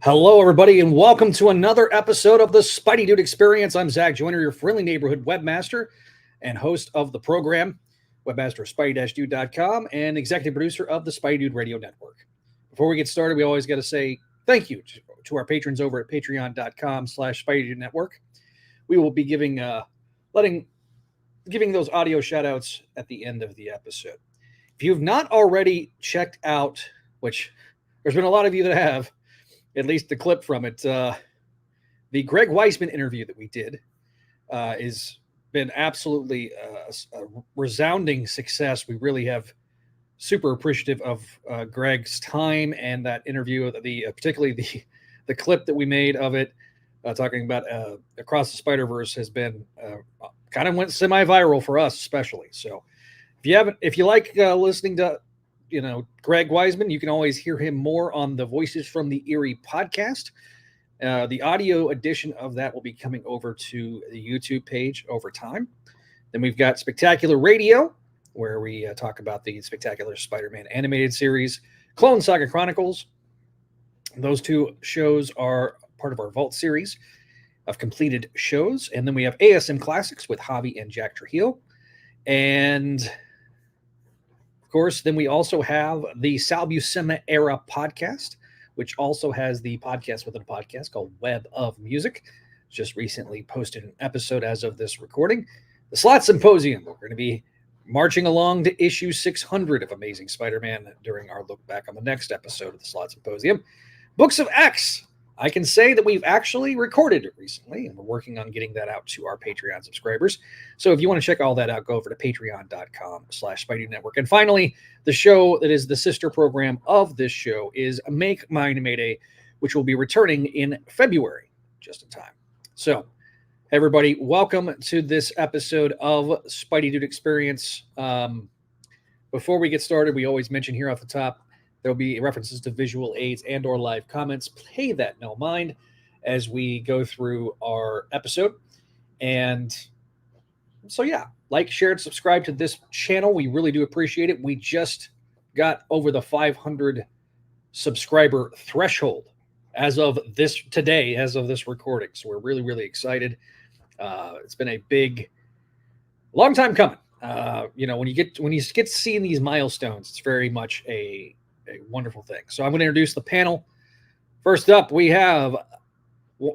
Hello, everybody, and welcome to another episode of the Spideydude Experience. I'm Zach Joyner, your friendly neighborhood webmaster and host of the program, webmaster of Spideydude.com, and executive producer of the Spideydude Radio Network. Before we get started, we always got to say thank you to our patrons over at patreon.com/Spideydude Network. We will be giving those audio shout-outs at the end of the episode. If you've not already checked out, which there's been a lot of you that have, at least the clip from it, the Greg Weisman interview that we did has been absolutely a resounding success. We really have super appreciative of Greg's time and that interview, particularly the clip that we made of it, talking about Across the Spider-Verse has been kind of went semi-viral for us, especially. So if you like listening to Greg Weisman, you can always hear him more on the Voices from the Eyrie podcast. The audio edition of that will be coming over to the YouTube page over time. Then we've got Spectacular Radio, where we talk about the Spectacular Spider-Man animated series, Clone Saga Chronicles. Those two shows are part of our Vault series of completed shows. And then we have ASM Classics with Javi and Jack Trujillo. And of course, then we also have the Sal Buscema Era podcast, which also has the podcast within a podcast called Web of Music. Just recently posted an episode as of this recording. The Slot Symposium. We're going to be marching along to issue 600 of Amazing Spider-Man during our look back on the next episode of the Slot Symposium. Books of X. I can say that we've actually recorded it recently, and we're working on getting that out to our Patreon subscribers. So if you want to check all that out, go over to patreon.com/Spidey Network. And finally, the show that is the sister program of this show is Make Mine Mayday, which will be returning in February, just in time. So everybody, welcome to this episode of Spideydude Experience. Before we get started, we always mention here off the top, there will be references to visual aids and or live comments. Pay that no mind as we go through our episode. And so, yeah, like, share, and subscribe to this channel. We really do appreciate it. We just got over the 500 subscriber threshold as of this recording. So we're really, really excited. It's been a long time coming. When you get to seeing these milestones, it's very much a wonderful thing. So I'm going to introduce the panel. First up, we have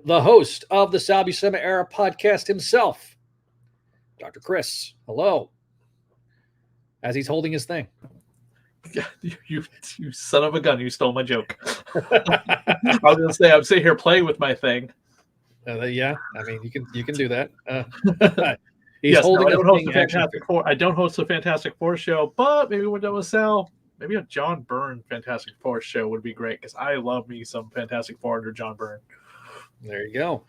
the host of the Sal Buscema Era podcast himself, Dr. Chris. Hello. As he's holding his thing. You son of a gun, you stole my joke. I was going to say, I'm sitting here playing with my thing. Yeah, I mean, you can do that. He's holding I don't host a Fantastic Four show, but maybe when done with Sal, maybe a John Byrne Fantastic Four show would be great, because I love me some Fantastic Four under John Byrne. There you go.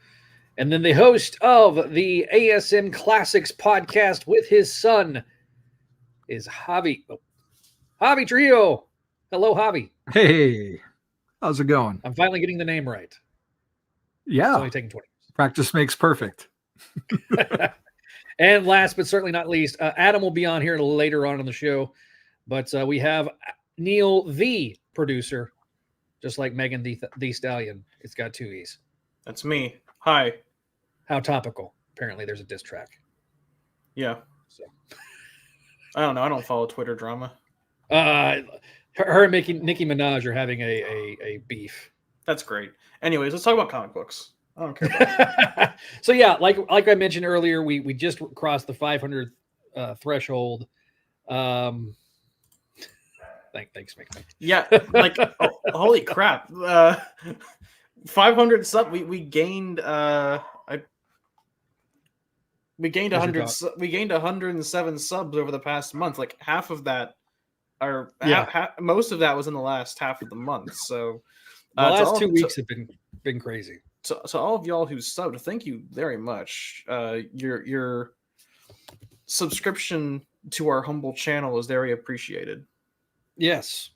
And then the host of the ASM Classics podcast with his son is Javi. Javi Trio. Hello, Javi. Hey, how's it going? I'm finally getting the name right. Yeah. It's only taking 20 minutes. Practice makes perfect. And last but certainly not least, Adam will be on here later on in the show. But we have Neil, the producer, just like Megan the Stallion. It's got two E's. That's me. Hi. How topical. Apparently there's a diss track. Yeah. So I don't know. I don't follow Twitter drama. Her and Nicki Minaj are having a beef. That's great. Anyways, let's talk about comic books. I don't care about that. So yeah, like I mentioned earlier, we just crossed the 500 threshold. Thanks, Mick. Yeah, like holy crap! 500 sub. We gained. We gained 100. We gained 107 subs over the past month. Like half of that, most of that was in the last half of the month. So the last 2 weeks have been crazy. So all of y'all who subbed, thank you very much. Your subscription to our humble channel is very appreciated. Yes.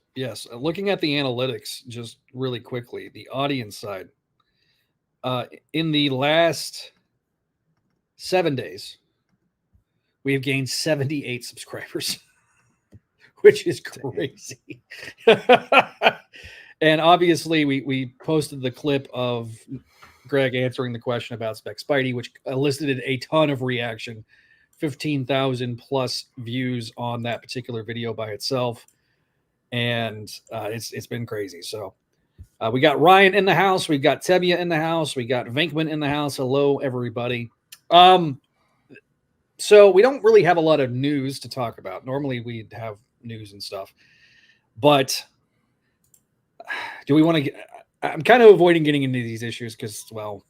Looking at the analytics just really quickly, the audience side, in the last 7 days, we have gained 78 subscribers, which is crazy. And obviously, we posted the clip of Greg answering the question about Spec Spidey, which elicited a ton of reaction, 15,000 plus views on that particular video by itself, and it's been crazy. So we got Ryan in the house, we got Tebia in the house, we got Venkman in the house. Hello, everybody. So we don't really have a lot of news to talk about. Normally we'd have news and stuff, but do we want to get? I'm kind of avoiding getting into these issues because, well,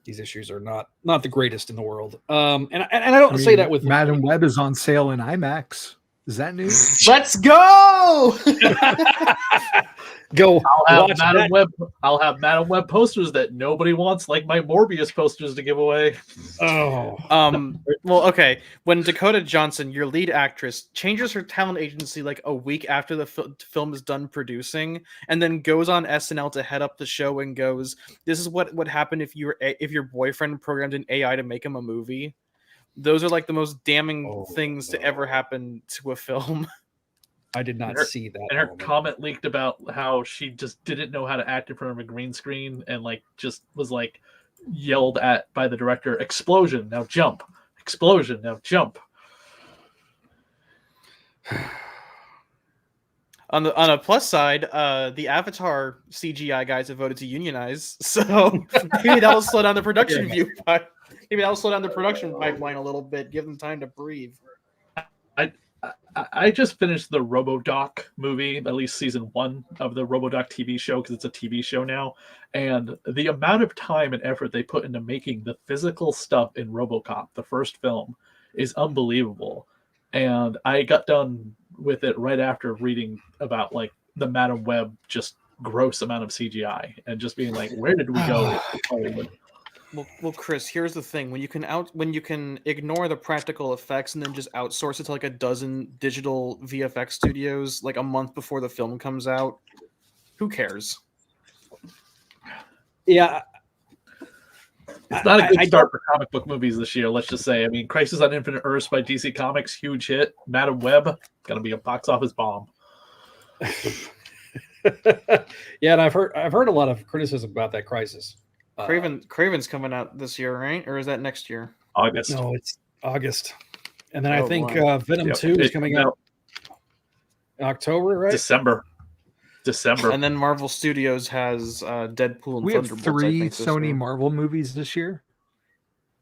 these issues are not the greatest in the world. And I don't say that with Madam Web is on sale in IMAX. Is that news? Let's go! Go. I'll have Madam Web posters that nobody wants, like my Morbius posters to give away. Oh. Well, okay. When Dakota Johnson, your lead actress, changes her talent agency like a week after the film is done producing, and then goes on SNL to head up the show and goes, "This is what would happen if your boyfriend programmed an AI to make him a movie." Those are like the most damning things to ever happen to a film. I did not see that. And her comment leaked about how she just didn't know how to act in front of a green screen and like just was like yelled at by the director, "Explosion, now jump. Explosion, now jump." On a plus side, the Avatar CGI guys have voted to unionize, so maybe that'll slow down the production Maybe that'll slow down the production pipeline a little bit, give them time to breathe. I just finished the RoboDoc movie, at least season 1 of the RoboDoc TV show, because it's a TV show now. And the amount of time and effort they put into making the physical stuff in RoboCop, the first film, is unbelievable. And I got done with it right after reading about like the Madam Web just gross amount of CGI and just being like, where did we go with Hollywood? Well, Chris, here's the thing: when you can ignore the practical effects and then just outsource it to like a dozen digital VFX studios like a month before the film comes out, who cares? Yeah, it's not a good start for comic book movies this year. Let's just say, I mean, Crisis on Infinite Earths by DC Comics, huge hit. Madam Web, gonna be a box office bomb. Yeah, and I've heard a lot of criticism about that Crisis. Craven's coming out this year, right? Or is that next year? August. No, it's August. And then I think Venom 2 is coming out October, right? December. And then Marvel Studios has Deadpool and we Thunderbolts. Have 3 Sony year. Marvel movies this year?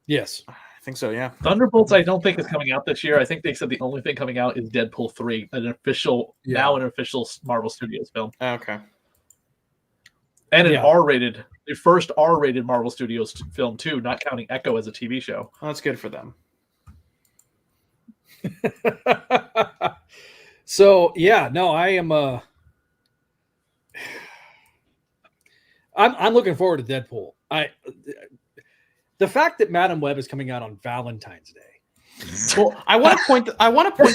Yes. I think so, yeah. Thunderbolts I don't think is coming out this year. I think they said the only thing coming out is Deadpool 3, an official Marvel Studios film. Okay. And an R-rated, the first R-rated Marvel Studios film too, not counting Echo as a TV show. Well, that's good for them. So yeah, no, I am. I'm looking forward to Deadpool. The fact that Madam Web is coming out on Valentine's Day. Well, I want to point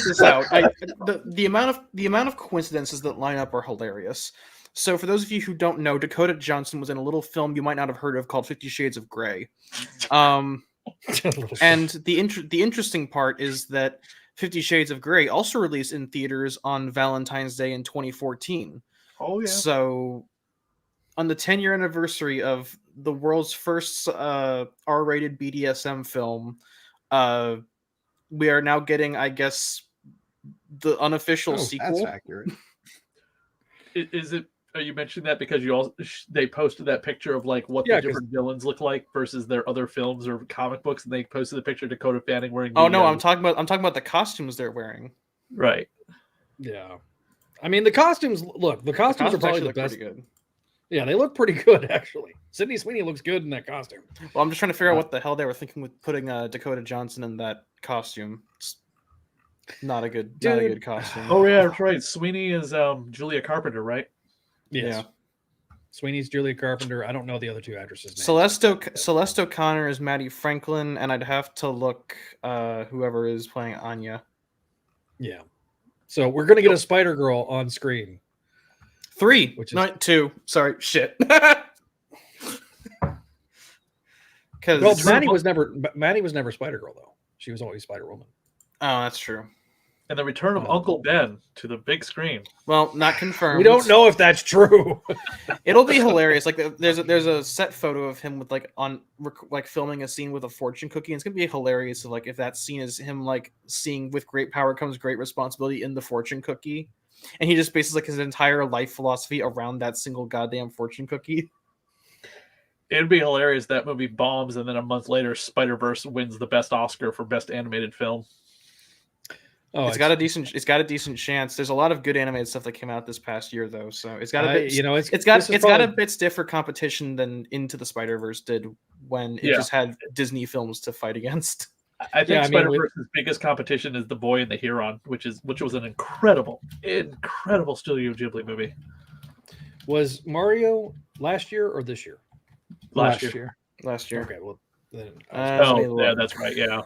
this out. The amount of coincidences that line up are hilarious. So for those of you who don't know, Dakota Johnson was in a little film you might not have heard of called 50 Shades of Grey. And the interesting part is that 50 Shades of Grey also released in theaters on Valentine's Day in 2014. Oh, yeah. So on the 10-year anniversary of the world's first R-rated BDSM film, we are now getting, I guess, the unofficial sequel. That's accurate. Is it? You mentioned that because they posted that picture of like what the different villains look like versus their other films or comic books, and they posted the picture of Dakota Fanning wearing. Oh no, I'm talking about the costumes they're wearing. Right. Yeah. I mean, the costumes are probably the best. Good. Yeah, they look pretty good actually. Sydney Sweeney looks good in that costume. Well, I'm just trying to figure out what the hell they were thinking with putting Dakota Johnson in that costume. It's not a good costume. Oh yeah, that's right. Sweeney is Julia Carpenter, right? Yes. Yeah. Sweeney's Julia Carpenter. I don't know the other two actresses' names. Celeste O'Connor is Maddie Franklin, and I'd have to look whoever is playing Anya. Yeah. So we're gonna get a Spider Girl on screen. 3, which is not 2. Sorry, shit. Because Maddie was never Spider Girl though. She was always Spider Woman. Oh, that's true. And the return of Uncle Ben to the big screen. Well, not confirmed. We don't know if that's true. It'll be hilarious. Like there's a set photo of him with filming a scene with a fortune cookie. And it's gonna be hilarious. So, if that scene is him seeing with great power comes great responsibility in the fortune cookie, and he just bases his entire life philosophy around that single goddamn fortune cookie. It'd be hilarious. That movie bombs, and then a month later, Spider-Verse wins the best Oscar for best animated film. Oh, it's got a decent chance. There's a lot of good animated stuff that came out this past year, though. So it's got a bit. It's got a bit stiffer competition than Into the Spider-Verse did when it just had Disney films to fight against. I think Spider-Verse's biggest competition is The Boy and the Heron, which was an incredible Studio Ghibli movie. Was Mario last year or this year? Last year. Okay, well then. Yeah, that's right. Yeah,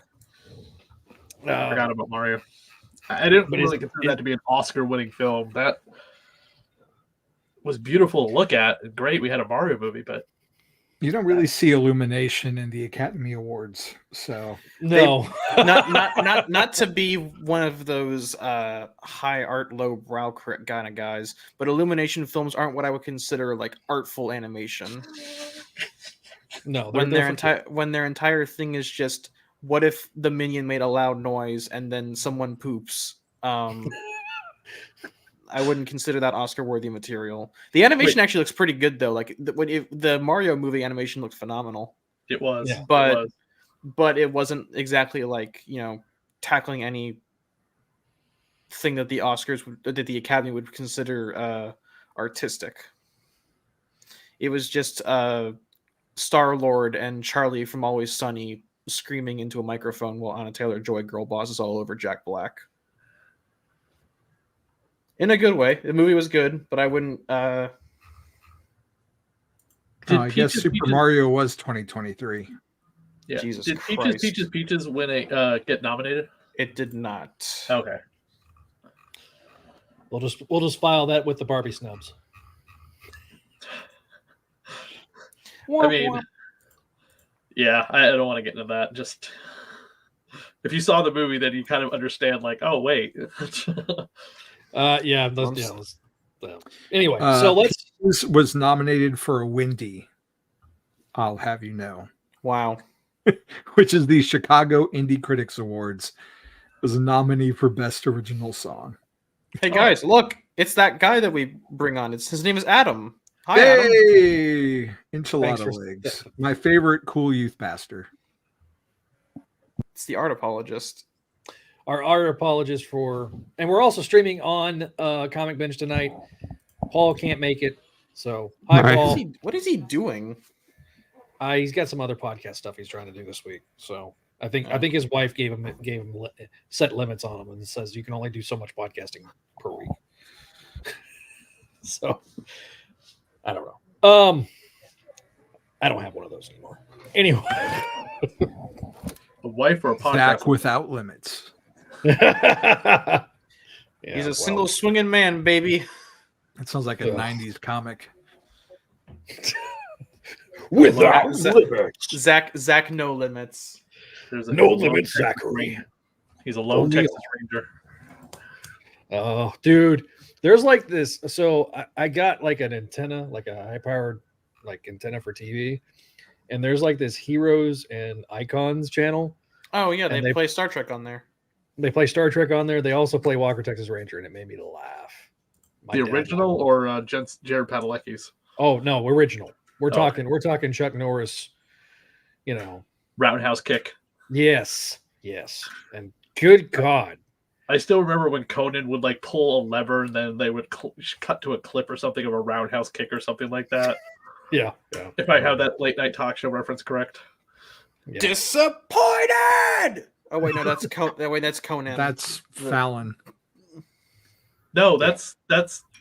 I forgot about Mario. I didn't really consider that to be an Oscar-winning film. That was beautiful to look at. Great, we had a Mario movie, but you don't really see Illumination in the Academy Awards, so no, not to be one of those high art, low brow kind of guys, but Illumination films aren't what I would consider artful animation. No, when their entire thing is just, what if the minion made a loud noise and then someone poops? I wouldn't consider that Oscar-worthy material. The animation actually looks pretty good, though. The Mario movie animation looked phenomenal. It was, yeah. but it wasn't exactly tackling any thing that that the Academy would consider artistic. It was just Star-Lord and Charlie from Always Sunny screaming into a microphone while Anna Taylor-Joy girl bosses all over Jack Black. In a good way. The movie was good, but I wouldn't... I guess Super Mario was 2023. Yeah. Jesus did Christ. Peaches get nominated? It did not. Okay. We'll just file that with the Barbie snubs. I mean, yeah, I don't want to get into that. Just if you saw the movie, then you kind of understand, oh, wait. Yeah. Anyway, so This was nominated for a Windy, I'll have you know. Wow. Which is the Chicago Indie Critics Awards. It was a nominee for Best Original Song. Hey, guys, look. It's that guy that we bring on. His name is Adam. Hi, hey! Adam. Enchilada legs. My favorite cool youth pastor. It's the art apologist. Our art apologist and we're also streaming on Comic Bench tonight. Paul can't make it, so hi, Nice. Paul. What is he doing? He's got some other podcast stuff he's trying to do this week. So I think his wife gave him set limits on him and says you can only do so much podcasting per week. So I don't know. I don't have one of those anymore. Anyway, A wife or a podcast? Zach without limits. Yeah, He's a single swinging man, baby. That sounds like a 90s comic. Without limits. Zach, no limits. No limits, Zachary. He's a lone Texas Ranger. Oh, dude. There's this. So I got an antenna, a high-powered antenna for TV. And there's this Heroes and Icons channel. Oh, yeah. They play Star Trek on there. They play Star Trek on there. They also play Walker, Texas Ranger, and it made me laugh. The original or Jared Padalecki's? Oh, no, original. We're talking Chuck Norris, Roundhouse kick. Yes. And good God. I still remember when Conan would pull a lever and then they would cut to a clip or something of a roundhouse kick or something like that. Yeah. If I have that late night talk show reference correct. Yeah. Disappointed. Oh wait, no, that's that's Conan. That's Fallon. No, that's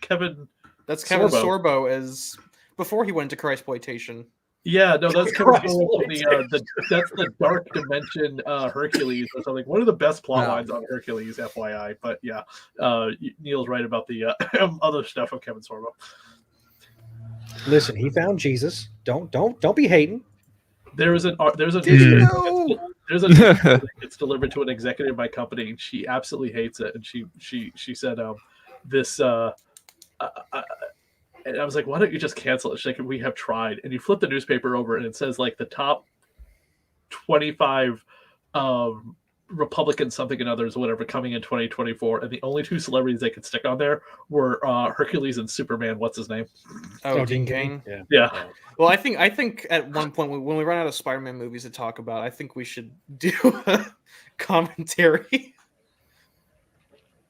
Kevin. That's Kevin Sorbo as before he went to Christploitation. Yeah, no, that's Kevin Sorbo. That's the Dark Dimension Hercules or something. One of the best plot lines on Hercules, FYI. But yeah, Neil's right about the other stuff of Kevin Sorbo. Listen, he found Jesus. Don't be hating. There's a There's a that gets delivered to an executive of my company, and she absolutely hates it. And she said, this. And I was like, why don't you just cancel it? She's like, we have tried. And you flip the newspaper over, and it says like the top 25 Republican something and others, whatever, coming in 2024, and the only two celebrities they could stick on there were Hercules and Superman. What's his name? Oh, Dean Cain. Yeah. Well, I think at one point when we run out of Spider-Man movies to talk about, I think we should do a commentary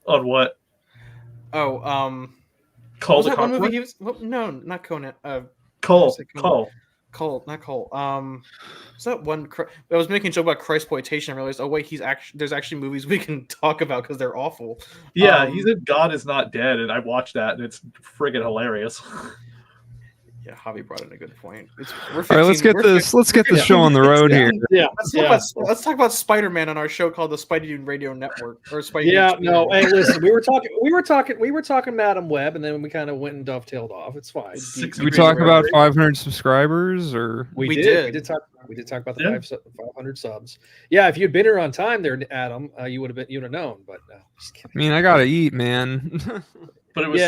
on what? Oh, Cole. That one movie he was? Well, no, not Conan. Cole. Not Cole. Is that one? I was making a joke about Christploitation. I realized, oh wait, there's actually movies we can talk about because they're awful. Yeah, he's in God Is Not Dead, and I watched that, and it's friggin' hilarious. Yeah, Javi brought in a good point. All right, let's get this show on the road here. Yeah, let's talk about Spider-Man on our show called the Spideydude Radio Network. Or Spideydude. Yeah, no. Hey, listen, we were talking Madam Web, and then we kind of went and dovetailed off. It's fine. Did we talk about 500 subscribers, or we did? We did talk about the 500 subs. Yeah, if you'd been here on time, there, Adam, you'd have known. But just kidding. I mean, I gotta eat, man. But it was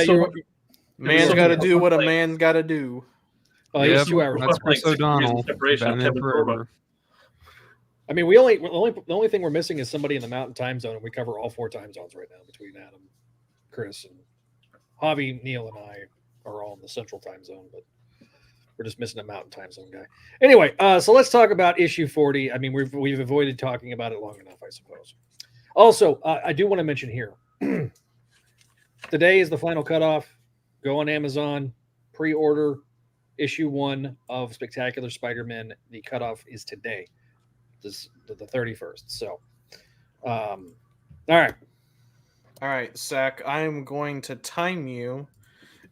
man's got to do what a man's got to do. Oh, he was 2 hours. That's Chris O'Donnell. I mean, the only thing we're missing is somebody in the Mountain Time Zone, and we cover all 4 time zones right now between Adam, Chris, and Javi, Neil, and I are all in the Central Time Zone, but we're just missing a Mountain Time Zone guy. Anyway, so let's talk about issue 40. I mean, we've avoided talking about it long enough, I suppose. Also, I do want to mention here, today is the final cutoff. Go on Amazon, pre-order issue 1 of Spectacular Spider-Man. The cutoff is today, the 31st. So, all right, Zach, I'm going to time you,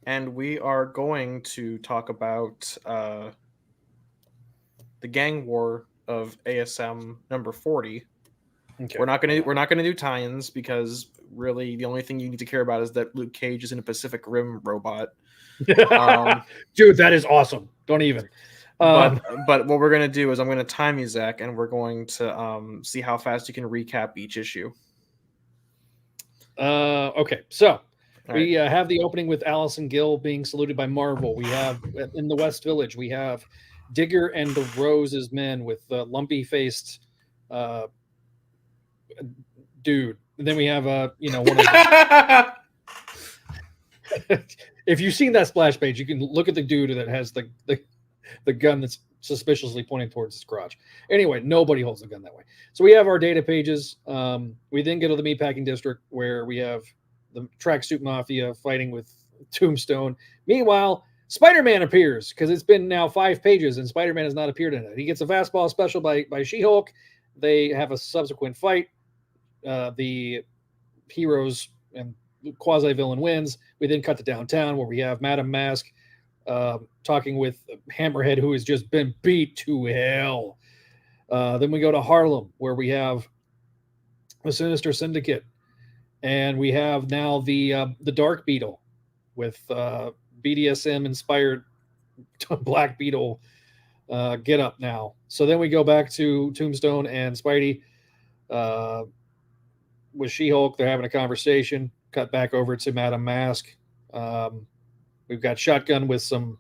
and we are going to talk about the gang war of ASM number 40. Okay. We're not gonna do tie-ins because really the only thing you need to care about is that Luke Cage is in a Pacific Rim robot. Dude, that is awesome. Don't even. But what we're gonna do is I'm gonna time you, Zach, and we're going to see how fast you can recap each issue. Okay, so we have the opening with Allison Gill being saluted by Marvel. We have in the West Village. We have Digger and the Rose's men with the lumpy-faced dude. And then we have one of if you've seen that splash page, you can look at the dude that has the gun that's suspiciously pointing towards his crotch. Anyway, nobody holds the gun that way. So we have our data pages. We then go to the Meatpacking District where we have the Tracksuit Mafia fighting with Tombstone. Meanwhile, Spider-Man appears because it's been now 5 pages and Spider-Man has not appeared in it. He gets a fastball special by She-Hulk. They have a subsequent fight. The heroes and quasi-villain wins. We then cut to downtown where we have Madame Mask talking with Hammerhead, who has just been beat to hell. Then we go to Harlem where we have a Sinister Syndicate, and we have now the Dark Beetle with BDSM inspired Black Beetle get up now. So then we go back to Tombstone and Spidey with She-Hulk. They're having a conversation. Cut back over to Madame Mask. We've got Shotgun with some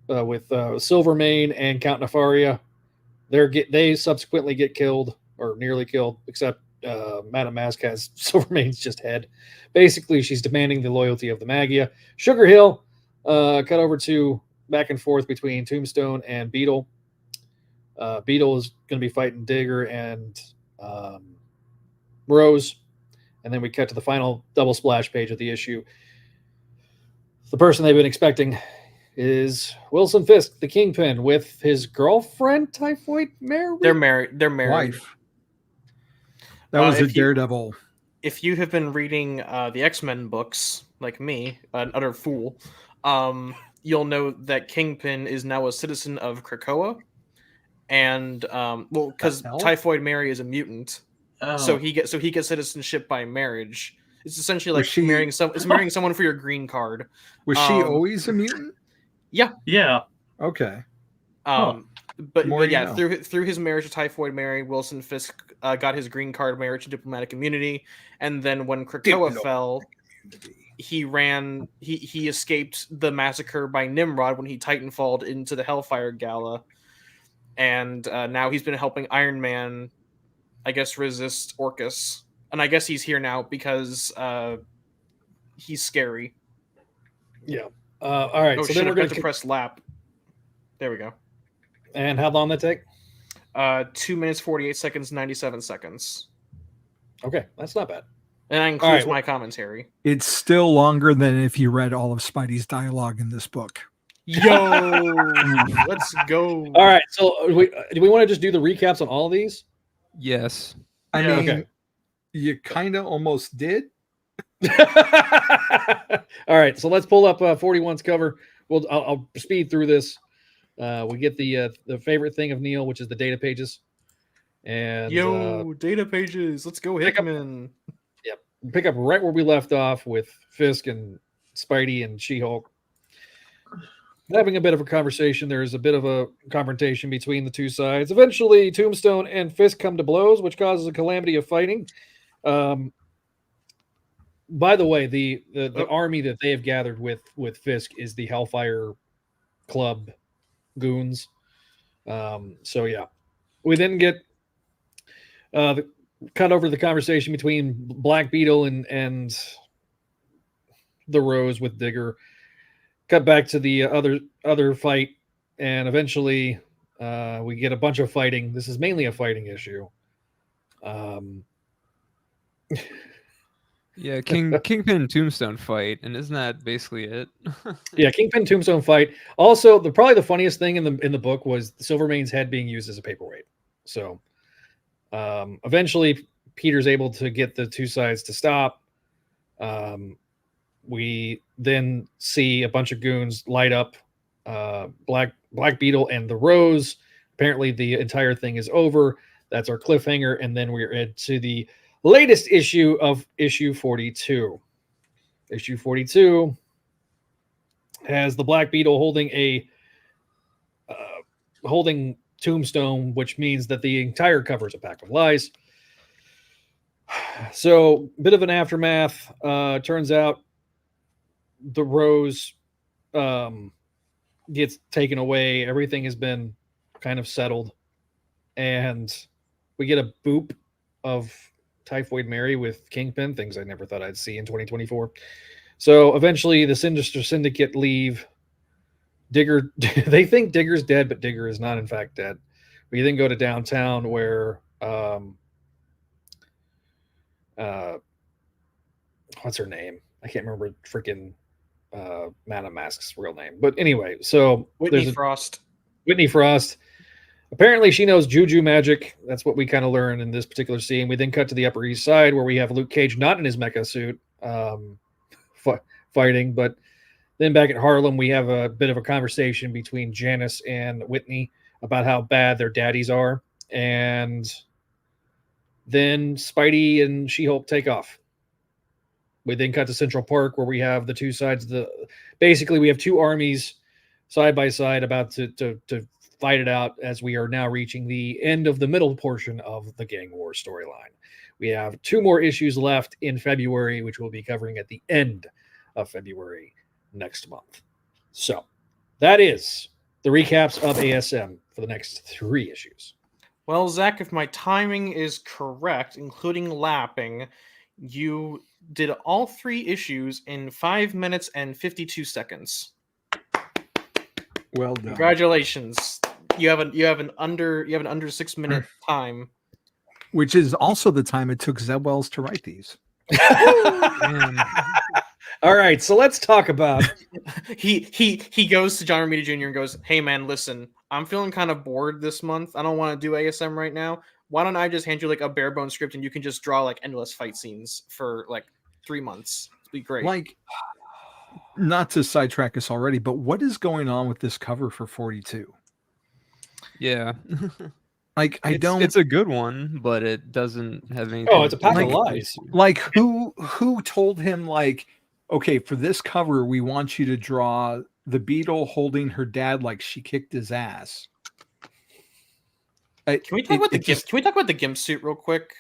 Silvermane and Count Nefaria. They subsequently get killed or nearly killed, except Madame Mask has Silvermane's just head. Basically, she's demanding the loyalty of the Magia. Sugar Hill cut over to back and forth between Tombstone and Beetle. Beetle is going to be fighting Digger and Rose. And then we cut to the final double splash page of the issue. The person they've been expecting is Wilson Fisk, the Kingpin, with his girlfriend, Typhoid Mary. They're married. Wife. That was a Daredevil. If you have been reading the X-Men books, like me, an utter fool, you'll know that Kingpin is now a citizen of Krakoa. And, because Typhoid Mary is a mutant. Oh. So he gets citizenship by marriage. It's essentially like marrying someone for your green card. Was she always a mutant? Yeah. Yeah. Okay. But yeah, through his marriage to Typhoid Mary, Wilson Fisk got his green card marriage and diplomatic immunity, and then when Krakoa fell, he escaped the massacre by Nimrod when he Titanfalled into the Hellfire Gala, and now he's been helping Iron Man, I guess, resist Orcus, and I guess he's here now because he's scary. Yeah. All right. So then we're going to press lap. There we go. And how long that take? 2 minutes, 48 seconds, 97 seconds. Okay, that's not bad. And that includes my commentary. It's still longer than if you read all of Spidey's dialogue in this book. Yo, let's go. All right, so do we want to just do the recaps on all of these? Yes. I mean, you kind of almost did. All right, so let's pull up 41's cover. I'll speed through this. We get the favorite thing of Neil, which is the data pages. And data pages. Let's go, Hickman. Yep. Pick up right where we left off with Fisk and Spidey and She-Hulk. Having a bit of a conversation. There is a bit of a confrontation between the two sides. Eventually, Tombstone and Fisk come to blows, which causes a calamity of fighting. By the way, the army that they have gathered with Fisk is the Hellfire Club goons. So yeah, we then get cut over the conversation between Black Beetle and the Rose with Digger. Cut back to the other fight, and eventually we get a bunch of fighting. This is mainly a fighting issue. Yeah, Kingpin and Tombstone fight, and isn't that basically it? Yeah, Kingpin Tombstone fight. Also, probably the funniest thing in the book was Silvermane's head being used as a paperweight. So eventually Peter's able to get the two sides to stop. We then see a bunch of goons light up Black Beetle and the Rose. Apparently the entire thing is over. That's our cliffhanger, and then we're into the latest issue of issue 42. Issue 42 has the Black Beetle holding Tombstone, which means that the entire cover is a pack of lies. So, bit of an aftermath. Turns out the Rose gets taken away. Everything has been kind of settled, and we get a boop of Typhoid Mary with Kingpin, things I never thought I'd see in 2024. So eventually the Sinister Syndicate leave. Digger, they think Digger's dead, but Digger is not in fact dead. We then go to downtown where what's her name? I can't remember freaking Madame Mask's real name. But anyway, so Whitney Frost. Apparently, she knows juju magic. That's what we kind of learn in this particular scene. We then cut to the Upper East Side where we have Luke Cage not in his mecha suit fighting. But then back at Harlem, we have a bit of a conversation between Janice and Whitney about how bad their daddies are. And then Spidey and She-Hulk take off. We then cut to Central Park where we have the two sides. Basically, we have two armies side by side about to fight it out as we are now reaching the end of the middle portion of the Gang War storyline. We have 2 more issues left in February, which we'll be covering at the end of February next month. So that is the recaps of ASM for the next 3 issues. Well, Zach, if my timing is correct, including lapping, you did all 3 issues in 5 minutes and 52 seconds. Well done. Congratulations. You have an under 6 minute time. Which is also the time it took Zeb Wells to write these. All right, so let's talk about he goes to John Romita Jr. and goes, "Hey man, listen, I'm feeling kind of bored this month. I don't want to do ASM right now. Why don't I just hand you like a bare bone script and you can just draw like endless fight scenes for like 3 months? It'd be great." Like, not to sidetrack us already, but what is going on with this cover for 42? Yeah. Like, it's a good one, but it doesn't have anything. Oh, it's a pack of lies. Like, who told him, like, okay, for this cover, we want you to draw the Beetle holding her dad like she kicked his ass. Can we talk about the GIMP? Can we talk about the GIMP suit real quick?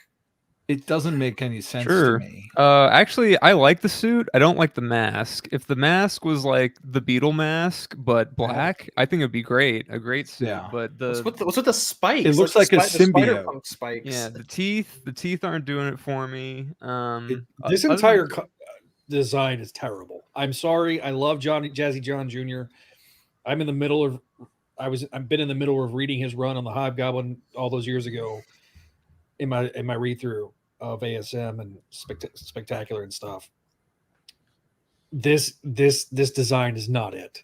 It doesn't make any sense to me. Actually, I like the suit. I don't like the mask. If the mask was like the Beetle mask but black, I think it'd be great. A great suit. Yeah. But what's with the spikes? It looks like a symbiote. Spider-Punk spikes. Yeah, the teeth aren't doing it for me. This entire design is terrible. I'm sorry. I love Jazzy John Jr. I've been in the middle of reading his run on the Hobgoblin all those years ago in my read through of ASM and Spectacular and stuff. This design is not it.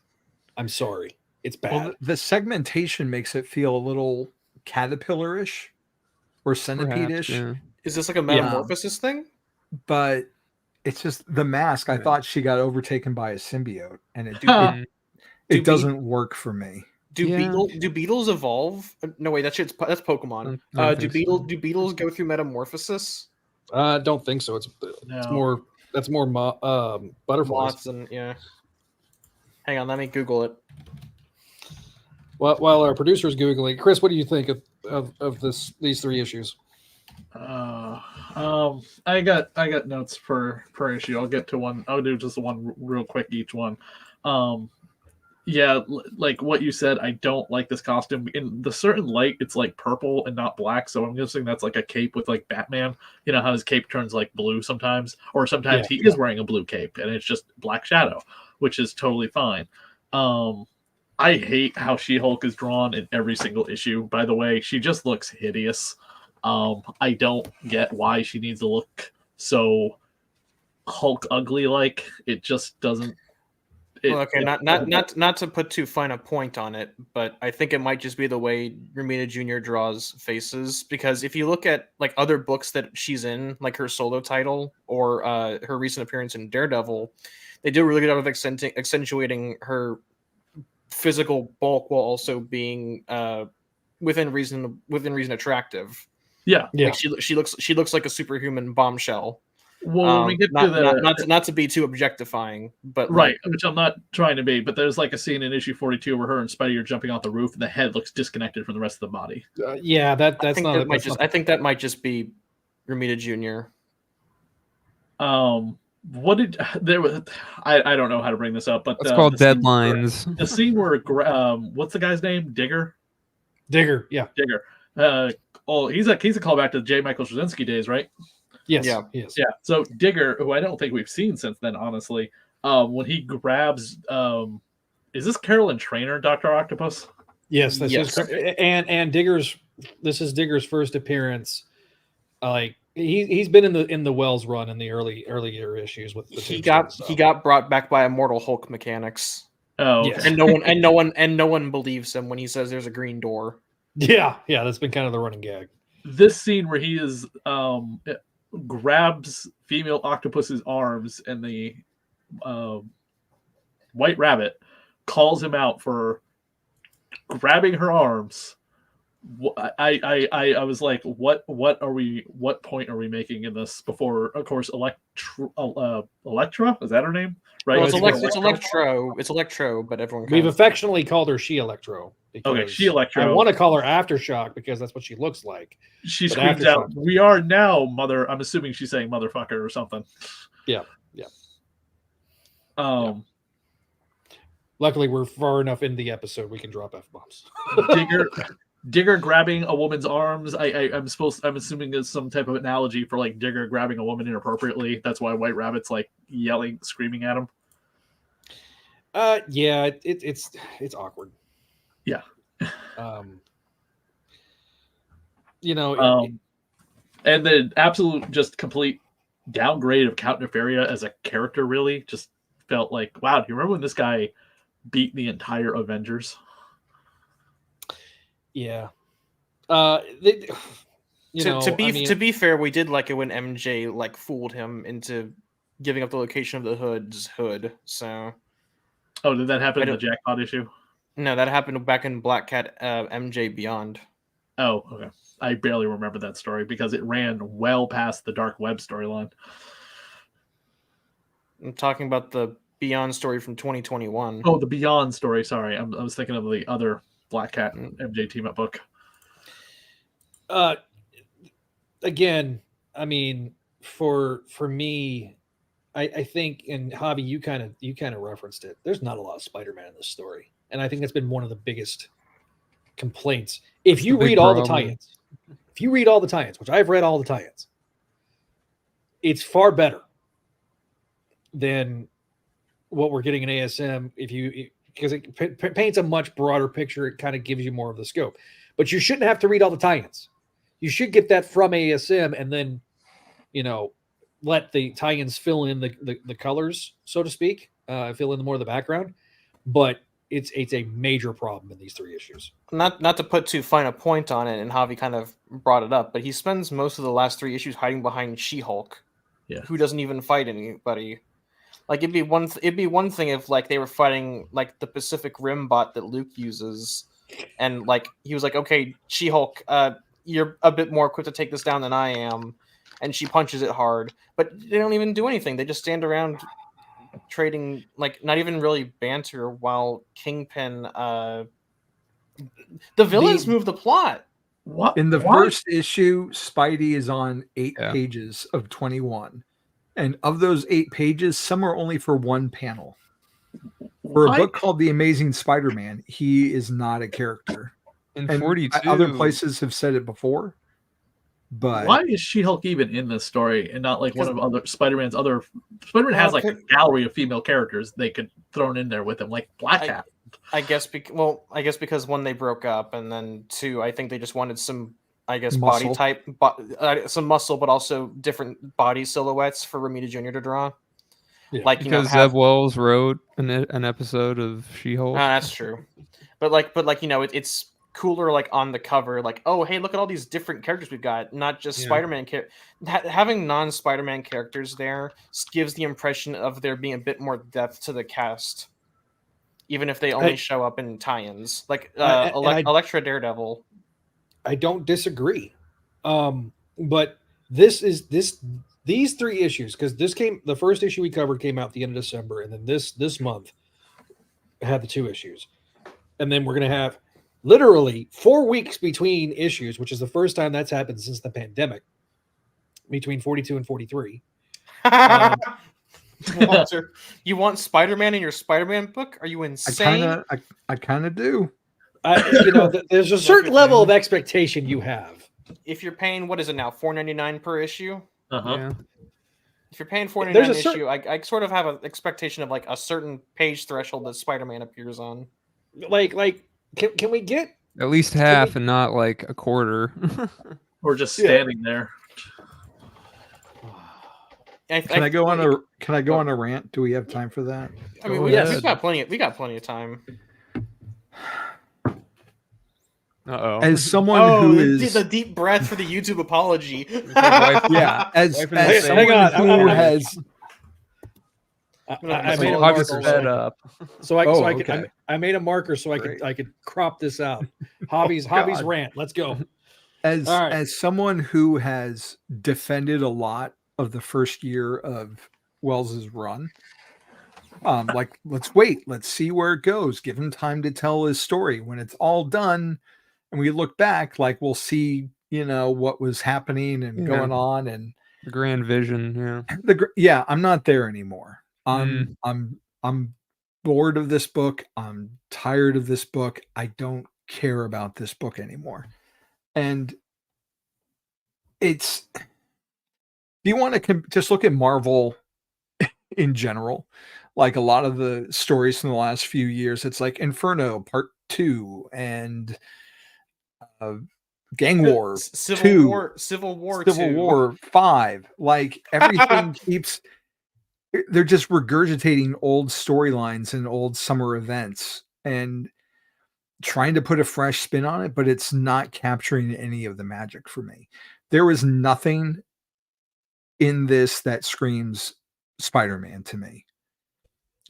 I'm sorry. It's bad. Well, the segmentation makes it feel a little caterpillar-ish or centipede-ish. Yeah. Is this like a metamorphosis thing? But it's just the mask. I thought she got overtaken by a symbiote, and it doesn't work for me. Do beetles evolve? No, wait, that's Pokemon. Do beetles go through metamorphosis? I don't think so. It's more butterflies. Moths and Hang on, let me Google it. While our producer is googling, Chris, what do you think of these 3 issues? I got notes per issue. I'll get to one. I'll do just one real quick each one. Yeah, like what you said, I don't like this costume. In the certain light, it's like purple and not black, so I'm guessing that's like a cape with like Batman. You know how his cape turns like blue sometimes? Or sometimes he is wearing a blue cape and it's just Black Shadow, which is totally fine. I hate how She-Hulk is drawn in every single issue, by the way. She just looks hideous. I don't get why she needs to look so Hulk ugly like. It just doesn't. Not to put too fine a point on it, but I think it might just be the way Romita Jr. draws faces. Because if you look at like other books that she's in, like her solo title or her recent appearance in Daredevil, they do a really good job of accentuating her physical bulk while also being within reason attractive. Yeah. Like she looks like a superhuman bombshell. Well, when we get to not to be too objectifying, but right, which I'm not trying to be, but there's like a scene in issue 42 where her and Spidey are jumping off the roof, and the head looks disconnected from the rest of the body. I think that might just be Romita Jr. What did there was? I don't know how to bring this up, but it's called Deadlines. The scene where what's the guy's name? Digger. Yeah. Digger. He's a callback to J. Michael Straczynski days, right? Yes. Yeah. So Digger, who I don't think we've seen since then, honestly, when he grabs, is this Carolyn Trainer, Dr. Octopus? Yes, and Digger's. This is Digger's first appearance. Like he's been in the Wells run in the earlier issues with the he got brought back by Immortal Hulk mechanics. Oh, okay. Yes. and no one believes him when he says there's a green door. Yeah, that's been kind of the running gag. This scene where he is grabs female octopus's arms and the White Rabbit calls him out for grabbing her arms. I was like, what point are we making in this? Before, of course, Electra, is that her name? Right? Well, it's Electro, but everyone we've affectionately called her She Electro. Okay, She Electro. I want to call her Aftershock because that's what she looks like. She screams out, "We are now, mother!" I'm assuming she's saying "motherfucker" or something. Yeah. Luckily, we're far enough in the episode we can drop F-bombs. Digger grabbing a woman's arms. I'm assuming there's some type of analogy for like Digger grabbing a woman inappropriately. That's why White Rabbit's like yelling, screaming at him. Yeah, it's awkward. Yeah. And the absolute just complete downgrade of Count Nefaria as a character really just felt like, wow, do you remember when this guy beat the entire Avengers? Yeah. To be fair, we did like it when MJ like fooled him into giving up the location of the Hood's hood. So, did that happen in the Jackpot issue? No, that happened back in Black Cat MJ Beyond. Oh, okay. I barely remember that story because it ran well past the Dark Web storyline. I'm talking about the Beyond story from 2021. Oh, the Beyond story. Sorry, I was thinking of the other Black Cat and MJ team up book. Again, I mean, for me, I think, and Javi, you kind of referenced it. There's not a lot of Spider-Man in this story, and I think that's been one of the biggest complaints. If you read all the tie-ins, which I've read all the tie-ins, it's far better than what we're getting in ASM. Because it paints a much broader picture, it kind of gives you more of the scope. But you shouldn't have to read all the tie-ins. You should get that from ASM, and then, let the tie-ins fill in the colors, so to speak, fill in more of the background. But it's a major problem in these 3 issues. Not to put too fine a point on it, and Javi kind of brought it up, but he spends most of the last 3 issues hiding behind She-Hulk, who doesn't even fight anybody. Like, it'd be one thing if like they were fighting like the Pacific Rim bot that Luke uses, and like he was like, okay, She-Hulk, you're a bit more quick to take this down than I am, and she punches it hard, but they don't even do anything. They just stand around trading, like, not even really banter, while Kingpin, the villains move the plot. What? In the first issue, Spidey is on 8 pages of 21. And of those 8 pages, some are only for 1 panel. For a book called The Amazing Spider-Man, he is not a character. In and 42, other places have said it before. But why is She-Hulk even in this story and not like one of other Spider-Man's other? Spider-Man has like a gallery of female characters they could thrown in there with him, like Black Cat. I guess because 1, they broke up, and then 2, I think they just wanted some, muscle. Body type, some muscle, but also different body silhouettes for Romita Jr. to draw. Yeah. Like, because Zeb Wells wrote an episode of She-Hulk. That's true, but it's cooler, like on the cover, like, oh hey, look at all these different characters we've got, not just Spider-Man. Having non-Spider-Man characters there gives the impression of there being a bit more depth to the cast, even if they only show up in tie-ins, like Elektra, Daredevil. I don't disagree, but these 3 issues, because the first issue we covered came out the end of December, and then this month had the 2 issues, and then we're gonna have literally 4 weeks between issues, which is the first time that's happened since the pandemic, between 42 and 43. Walter, you want Spider-Man in your Spider-Man book? Are you insane? I kind of do. There's a certain level of expectation you have. If you're paying, what is it now, $4.99 per issue? Yeah. If you're paying $4.99 an issue, I sort of have an expectation of like a certain page threshold that Spider-Man appears on. Can we get at least half and not like a quarter? Or just standing there. Can I go on a rant? Do we have time for that? I mean, we got plenty of time. As someone who is the deep breath for the YouTube apology. as someone who has. I made a marker I made a marker so I could crop this out. Hobby's rant. Let's go. As someone who has defended a lot of the first year of Wells's run, let's wait, let's see where it goes. Give him time to tell his story. When it's all done, and we look back, like we'll see, what was happening and going on, and the grand vision. I'm not there anymore. I'm bored of this book. I'm tired of this book. I don't care about this book anymore. And if you want to just look at Marvel in general, like a lot of the stories from the last few years, it's like Inferno Part 2 and Gang War Civil War 5. Like everything they're just regurgitating old storylines and old summer events and trying to put a fresh spin on it, but it's not capturing any of the magic for me. There was nothing in this that screams Spider-Man to me.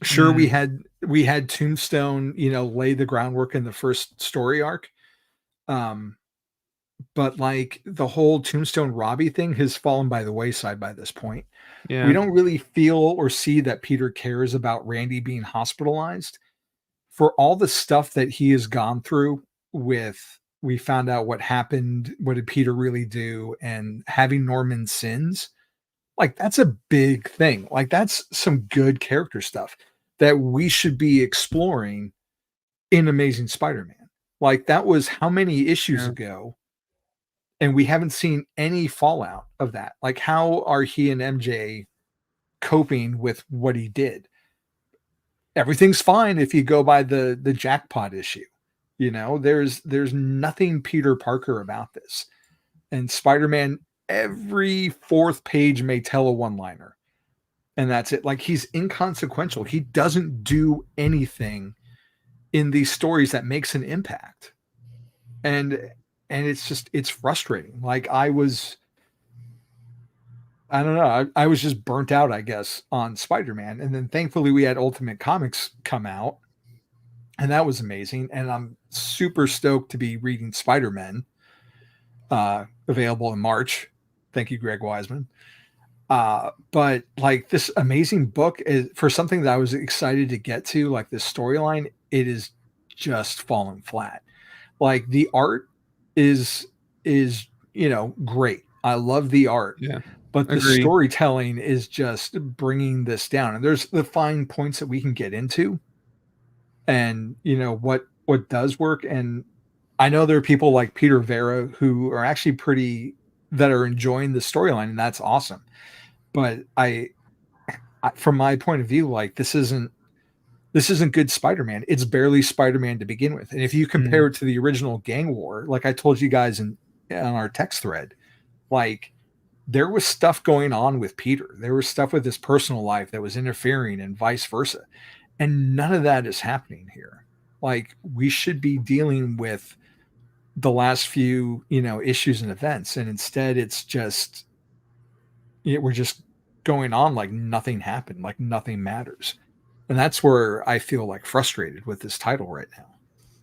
Sure, we had Tombstone, lay the groundwork in the first story arc. But like the whole Tombstone Robbie thing has fallen by the wayside by this point. Yeah. We don't really feel or see that Peter cares about Randy being hospitalized for all the stuff that he has gone through with we found out what happened, what did Peter really do, and having Norman sins, like that's a big thing. Like that's some good character stuff that we should be exploring in Amazing Spider-Man. Like that was how many issues ago, and we haven't seen any fallout of that. Like how are he and MJ coping with what he did? Everything's fine if you go by the jackpot issue. You know, there's nothing Peter Parker about this. And Spider-Man, every fourth page may tell a one-liner. And that's it. Like he's inconsequential. He doesn't do anything in these stories that makes an impact. And it's frustrating. Like I don't know. I was just burnt out, I guess, on Spider-Man. And then thankfully we had Ultimate Comics come out. And that was amazing. And I'm super stoked to be reading Spider-Man, available in March. Thank you, Greg Weisman. But like this amazing book is for something that I was excited to get to, like this storyline, it is just falling flat. Like the art is, great. I love the art. Yeah. But the storytelling is just bringing this down. And there's the fine points that we can get into. And what does work. And I know there are people like Peter Vera who are actually that are enjoying the storyline, and that's awesome. But I from my point of view, like this isn't good Spider-Man. It's barely Spider-Man to begin with. And if you compare it to the original Gang War, like I told you guys on our text thread, like there was stuff going on with Peter. There was stuff with his personal life that was interfering and vice versa. And none of that is happening here. Like we should be dealing with the last few, issues and events. And instead it's just, we're just going on like nothing happened, like nothing matters. And that's where I feel like frustrated with this title right now.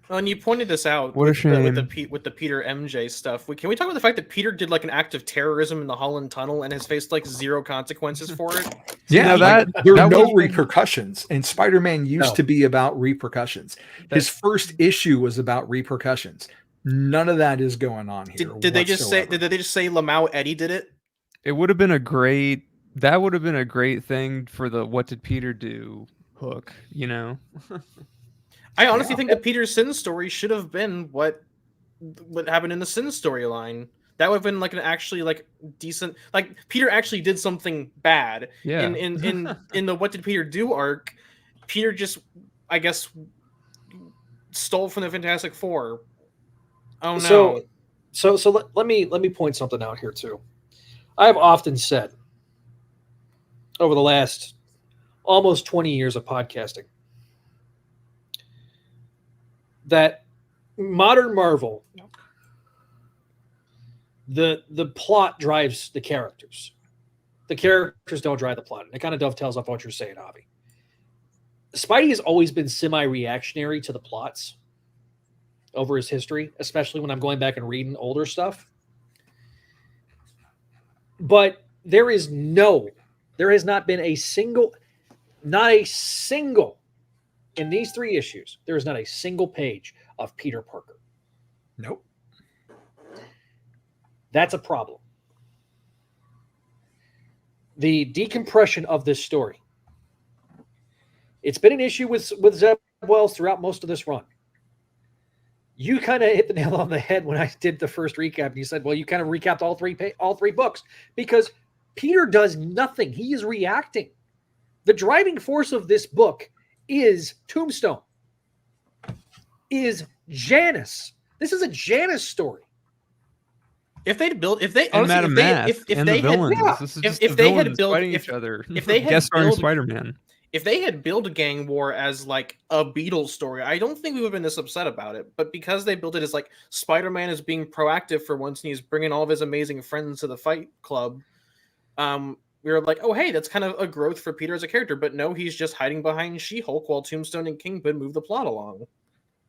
Well, and you pointed this out with the Peter MJ stuff. Can we talk about the fact that Peter did like an act of terrorism in the Holland Tunnel and has faced like zero consequences for it? Yeah, there are no repercussions. And Spider-Man used to be about repercussions. His first issue was about repercussions. None of that is going on here. Did they just say Lamau Eddie did it? It would have been a great thing for the "What did Peter do?" hook, I honestly think the Peter Sin story should have been what happened in the Sin storyline. That would have been like an actually like decent, like Peter actually did something bad. Yeah. In the What Did Peter Do arc, Peter just, I guess, stole from the Fantastic Four. Oh no. So let me point something out here too. I've often said over the last almost 20 years of podcasting that modern Marvel, the plot drives the characters. The characters don't drive the plot. And it kind of dovetails off what you're saying, Avi. Spidey has always been semi-reactionary to the plots over his history, especially when I'm going back and reading older stuff. But there has not been not a single, in these 3 issues, there is not a single page of Peter Parker. Nope. That's a problem. The decompression of this story. It's been an issue with Zeb Wells throughout most of this run. You kind of hit the nail on the head when I did the first recap. And you said, well, you kind of recapped all three books because Peter does nothing. He is reacting. The driving force of this book is Tombstone, is Janice. This is a Janice story. If they had built each other, if they had built Spider-Man, if they had built a gang war as like a Beatles story, I don't think we would have been this upset about it. But because they built it as like Spider-Man is being proactive for once and he's bringing all of his amazing friends to the fight club, we were like, oh, hey, that's kind of a growth for Peter as a character. But no, he's just hiding behind She-Hulk while Tombstone and Kingpin move the plot along.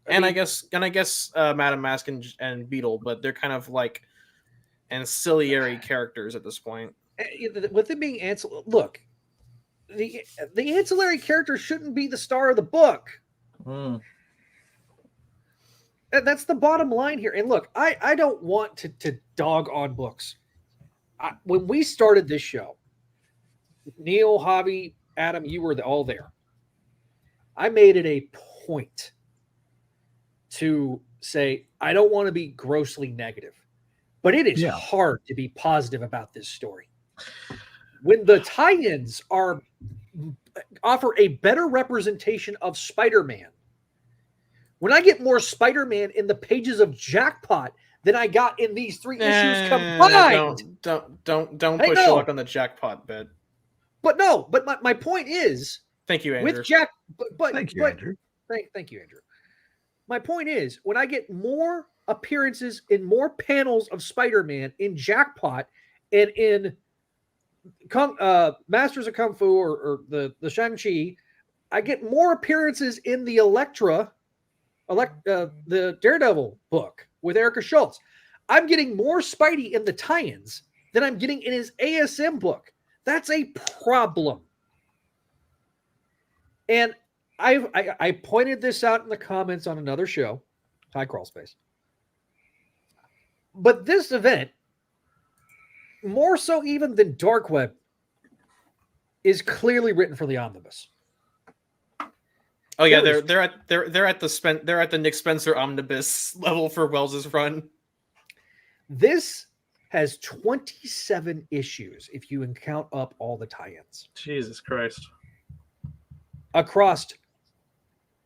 I guess Madam Mask and Beetle, but they're kind of like ancillary characters at this point. With it being look, the ancillary character shouldn't be the star of the book. That's the bottom line here. And look, I don't want to dog on books. When we started this show, Neil, Javi, Adam, you were all there. I made it a point to say, I don't want to be grossly negative, but it is hard to be positive about this story. When the tie-ins offer a better representation of Spider-Man, when I get more Spider-Man in the pages of Jackpot than I got in these 3 issues combined. Don't push your luck on the Jackpot bit. But no, but my point is, thank you, Andrew. With thank you, Andrew. Thank you, Andrew. My point is, when I get more appearances in more panels of Spider-Man in Jackpot and in Masters of Kung Fu or the Shang-Chi, I get more appearances in the the Daredevil book with Erica Schultz. I'm getting more Spidey in the tie-ins than I'm getting in his ASM book. That's a problem. And I pointed this out in the comments on another show, High Crawl Space. But this event, more so even than Dark Web, is clearly written for the omnibus. Oh yeah, they're at the Nick Spencer omnibus level for Wells's run. This has 27 issues if you count up all the tie-ins. Jesus Christ. Across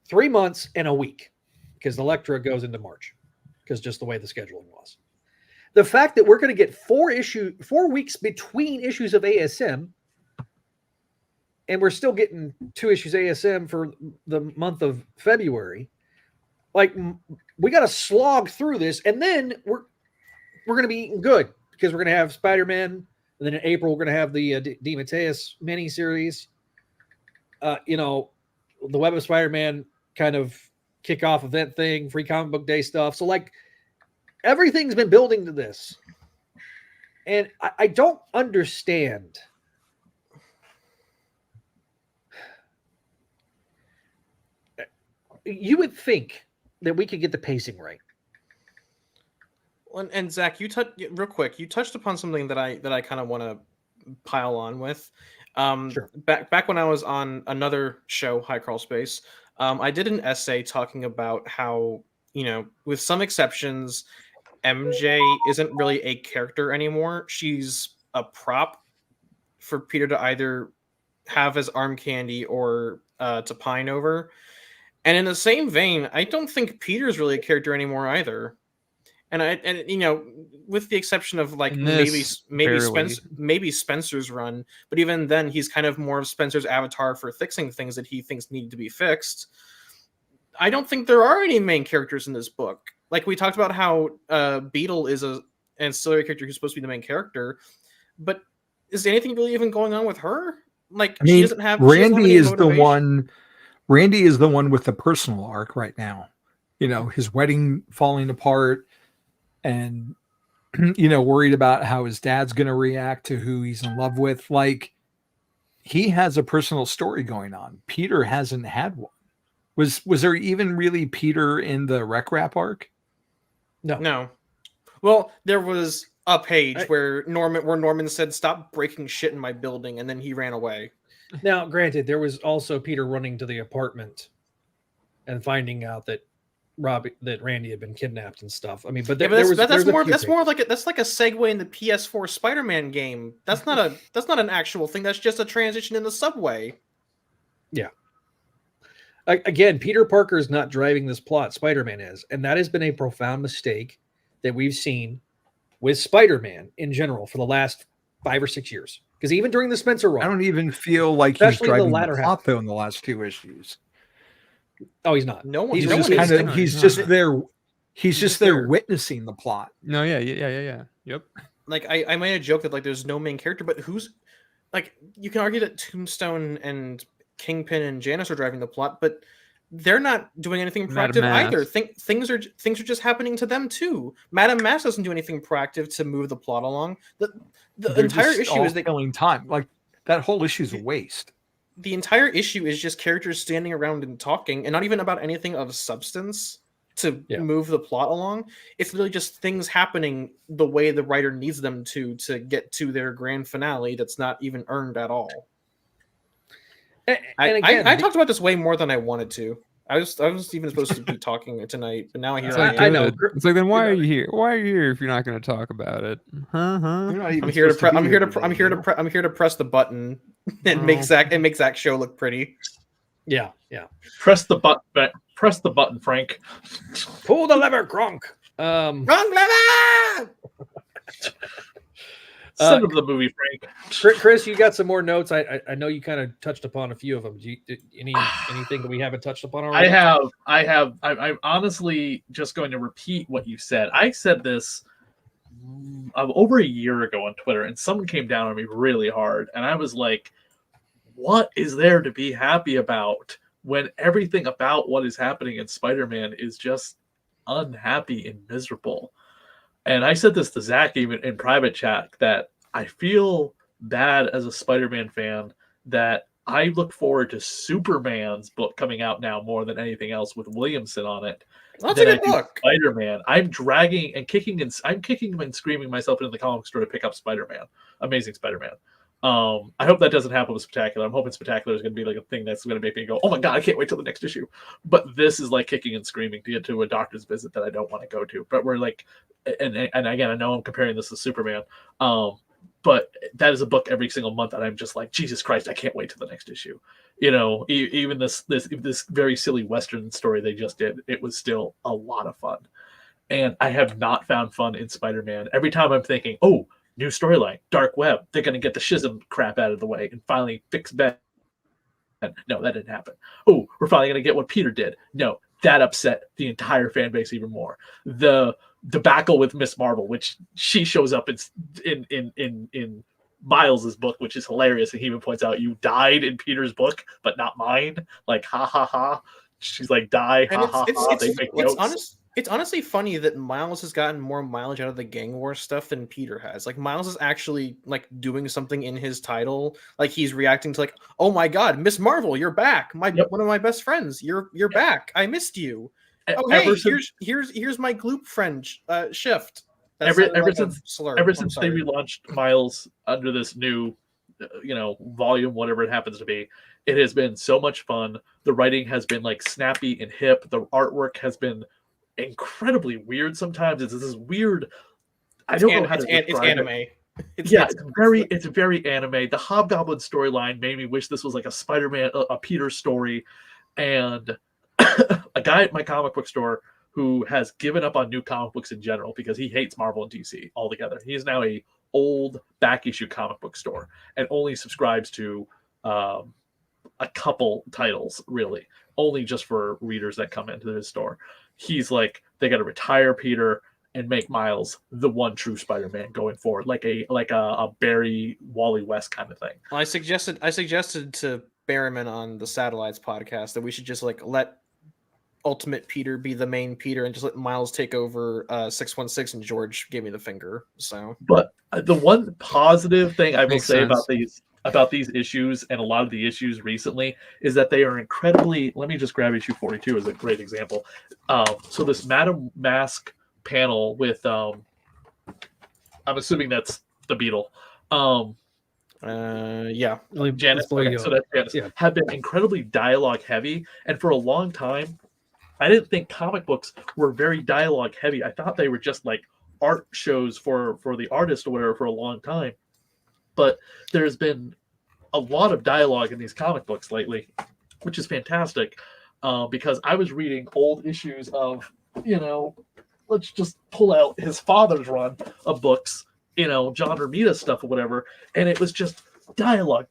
3 months and a week, because Elektra goes into March, because just the way the scheduling was. The fact that we're going to get 4 weeks between issues of ASM, and we're still getting 2 issues ASM for the month of February, like, we got to slog through this, and then we're going to be eating good, because we're going to have Spider-Man, and then in April we're going to have the DeMatteis miniseries. The Web of Spider-Man kind of kickoff event thing, free comic book day stuff. So, like, everything's been building to this. And I don't understand. You would think that we could get the pacing right. Well, and Zach, real quick, you touched upon something that I kind of want to pile on with. Sure. Back when I was on another show, High Crawl Space, I did an essay talking about how, with some exceptions, MJ isn't really a character anymore. She's a prop for Peter to either have as arm candy or to pine over. And in the same vein, I don't think Peter's really a character anymore either. And with the exception of like maybe Spencer's run, but even then he's kind of more of Spencer's avatar for fixing things that he thinks need to be fixed. I don't think there are any main characters in this book. Like we talked about how Beetle is an ancillary character who's supposed to be the main character, but is anything really even going on with her? Like, she doesn't have. Randy is the one. Randy is the one with the personal arc right now. His wedding falling apart. And, worried about how his dad's going to react to who he's in love with. Like, he has a personal story going on. Peter hasn't had one. Was there even really Peter in the Rec Rap arc? No. Well, there was a page where Norman said, "Stop breaking shit in my building," and then he ran away. Now, granted, there was also Peter running to the apartment and finding out that Randy had been kidnapped and stuff. I mean, but that's like a segue in the PS4 Spider-Man game. That's not an actual thing. That's just a transition in the subway. Yeah. Again, Peter Parker is not driving this plot. Spider-Man is, and that has been a profound mistake that we've seen with Spider-Man in general for the last 5 or 6 years. Because even during the Spencer run, I don't even feel like he's driving the plot though in the last 2 issues. Oh, he's not. He's just there. He's just there witnessing the plot. No, yeah. Yep. Like I made a joke that like there's no main character, but who's like you can argue that Tombstone and Kingpin and Janice are driving the plot, but they're not doing anything proactive either. Things are just happening to them too. Madame Mask doesn't do anything proactive to move the plot along. The entire issue is killing time. Like that whole issue is a waste. The entire issue is just characters standing around and talking, and not even about anything of substance. to move the plot along. It's really just things happening the way the writer needs them to get to their grand finale that's not even earned at all. I talked about this way more than I wanted to. I was even supposed to be talking tonight, but now I hear I know. It's like, then why are you here? Why are you here if you're not going to talk about it? I'm here to press the button and make Zach's show look pretty. Yeah. Press the button, Frank. Pull the lever, Gronk. Wrong lever. Send him the movie, Frank. Chris, you got some more notes. I know you kind of touched upon a few of them. Anything that we haven't touched upon already? I have. I'm honestly just going to repeat what you said. I said this over a year ago on Twitter, and someone came down on me really hard, and I was like, what is there to be happy about when everything about what is happening in Spider-Man is just unhappy and miserable? And I said this to Zach even in private chat, that I feel bad as a Spider-Man fan that I look forward to Superman's book coming out now more than anything else with Williamson on it. That's a good book. Spider-Man. I'm dragging and kicking and screaming myself into the comic store to pick up Spider-Man. Amazing Spider-Man. I hope that doesn't happen with Spectacular. I'm hoping Spectacular is going to be like a thing that's going to make me go, oh my God, I can't wait till the next issue. But this is like kicking and screaming to get to a doctor's visit that I don't want to go to. But we're like, and again, I know I'm comparing this to Superman, but that is a book every single month that I'm just like, Jesus Christ, I can't wait till the next issue. You know, even this very silly Western story they just did, it was still a lot of fun. And I have not found fun in Spider-Man. Every time I'm thinking, oh, new storyline, Dark Web. They're going to get the schism crap out of the way and finally fix Ben. No, that didn't happen. Oh, we're finally going to get what Peter did. No, that upset the entire fan base even more. The debacle with Miss Marvel, which she shows up in Miles's book, which is hilarious. And he even points out, you died in Peter's book, but not mine. Like, ha ha ha. She's like, die, ha ha ha. They make notes. It's honestly funny that Miles has gotten more mileage out of the gang war stuff than Peter has. Like, Miles is actually like doing something in his title. Like, he's reacting to like, oh my God, Miss Marvel, you're back. One of my best friends. You're back. I missed you. Oh, hey, here's my gloop friend Shift. Ever since they relaunched Miles under this new volume, whatever it happens to be, it has been so much fun. The writing has been like snappy and hip. The artwork has been incredibly weird sometimes. It's this weird, I don't know how to describe it's anime. It's very anime. The Hobgoblin storyline made me wish this was like a Spider-Man, a Peter story. And a guy at my comic book store who has given up on new comic books in general because he hates Marvel and DC altogether. He is now a old back issue comic book store and only subscribes to a couple titles, really, only just for readers that come into his store. He's like, they got to retire Peter and make Miles the one true Spider-Man going forward, like a Barry Wally West kind of thing. Well, I suggested to Berriman on the Satellites podcast that we should just like let Ultimate Peter be the main Peter and just let Miles take over 616, and George gave me the finger. So, but the one positive thing I will say about these issues and a lot of the issues recently is that they are incredibly, let me just grab issue 42 as a great example. So this Madame Mask panel with I'm assuming that's the Beetle. Yeah. Janice. Okay, so that's Janice. Yeah. Have been incredibly dialogue heavy, and for a long time I didn't think comic books were very dialogue heavy. I thought they were just like art shows for the artist or whatever for a long time. But there's been a lot of dialogue in these comic books lately, which is fantastic, because I was reading old issues of, let's just pull out his father's run of books, John Romita stuff or whatever, and it was just dialogue,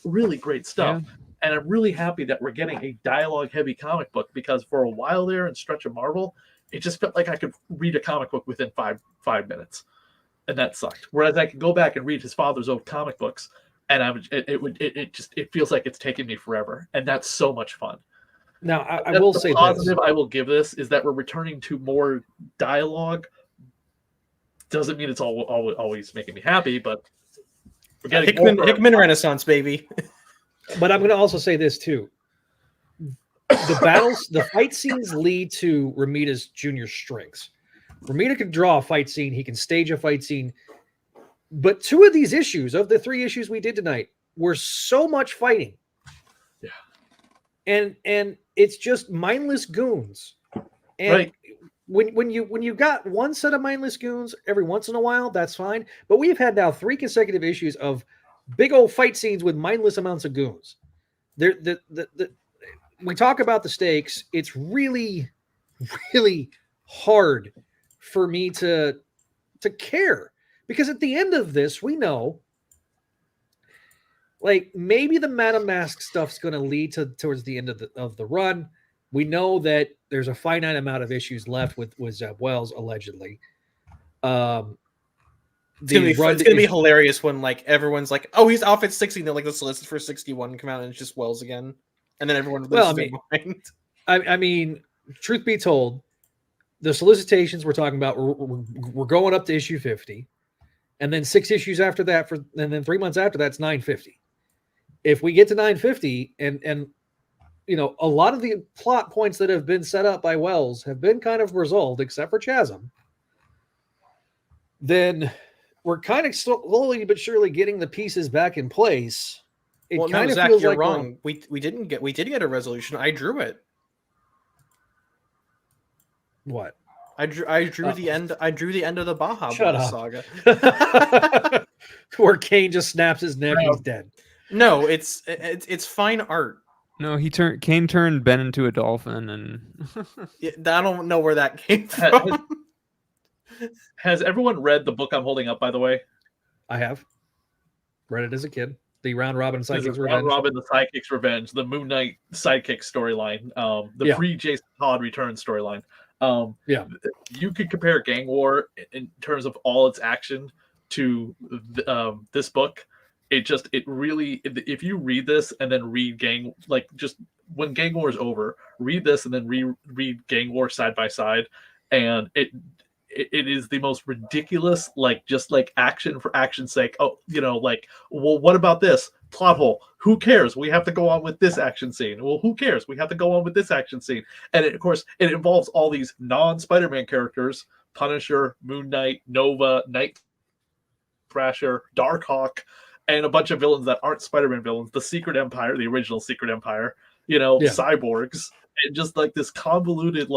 really great stuff. Yeah. And I'm really happy that we're getting a dialogue-heavy comic book, because for a while there in Stretch of Marvel, it just felt like I could read a comic book within five minutes. And that sucked. Whereas I could go back and read his father's old comic books, and it feels like it's taken me forever, and that's so much fun. Now I will say positive I will give this is that we're returning to more dialogue. Doesn't mean it's always making me happy, but we're getting Hickman Renaissance, baby. But I'm going to also say this too. the fight scenes lead to Romita's junior strengths. Romita can draw a fight scene. He can stage a fight scene. But 2 of these issues, of the 3 issues we did tonight, were so much fighting. Yeah. And it's just mindless goons. And right. when you got one set of mindless goons every once in a while, that's fine. But we've had now 3 consecutive issues of big old fight scenes with mindless amounts of goons. We talk about the stakes. It's really, really hard for me to care, because at the end of this, we know, like, maybe the Madame Mask stuff's going to lead towards the end of the run. We know that there's a finite amount of issues left with Zeb Wells, allegedly. It's gonna be hilarious when, like, everyone's like, "Oh, he's off at 60." And they're like, "Let's list for 61 come out," and it's just Wells again, and then everyone loses their mind. I mean, truth be told, the solicitations we're talking about, we're going up to issue 50, and then 6 issues after that, and then 3 months after that's 950. If we get to 950, and you know, a lot of the plot points that have been set up by Wells have been kind of resolved, except for Chasm, then we're kind of slowly but surely getting the pieces back in place. It kind of Zach, feels you're like wrong. We did get a resolution. I drew it. What? I drew the end. I drew the end of the Baja saga, where Kane just snaps his neck and he's dead. No, it's fine art. No, Kane turned Ben into a dolphin, and I don't know where that came from. Has everyone read the book I'm holding up? By the way, I have read it as a kid. The Round Robin Sidekick's Revenge. Round Robin, the Sidekick's Revenge, the Moon Knight Sidekick storyline, the pre-Jason Todd return storyline. You could compare Gang War in terms of all its action to this book. It really, if you read this and then read just when Gang War is over, read this and then read Gang War side by side, and it is the most ridiculous, just action for action's sake. Oh, well, what about this plot hole? Who cares? We have to go on with this action scene. Well, who cares? We have to go on with this action scene. And of course, it involves all these non-Spider-Man characters: Punisher, Moon Knight, Nova, Night Thrasher, Darkhawk, and a bunch of villains that aren't Spider-Man villains. The Secret Empire, the original Secret Empire, cyborgs, and just this convoluted,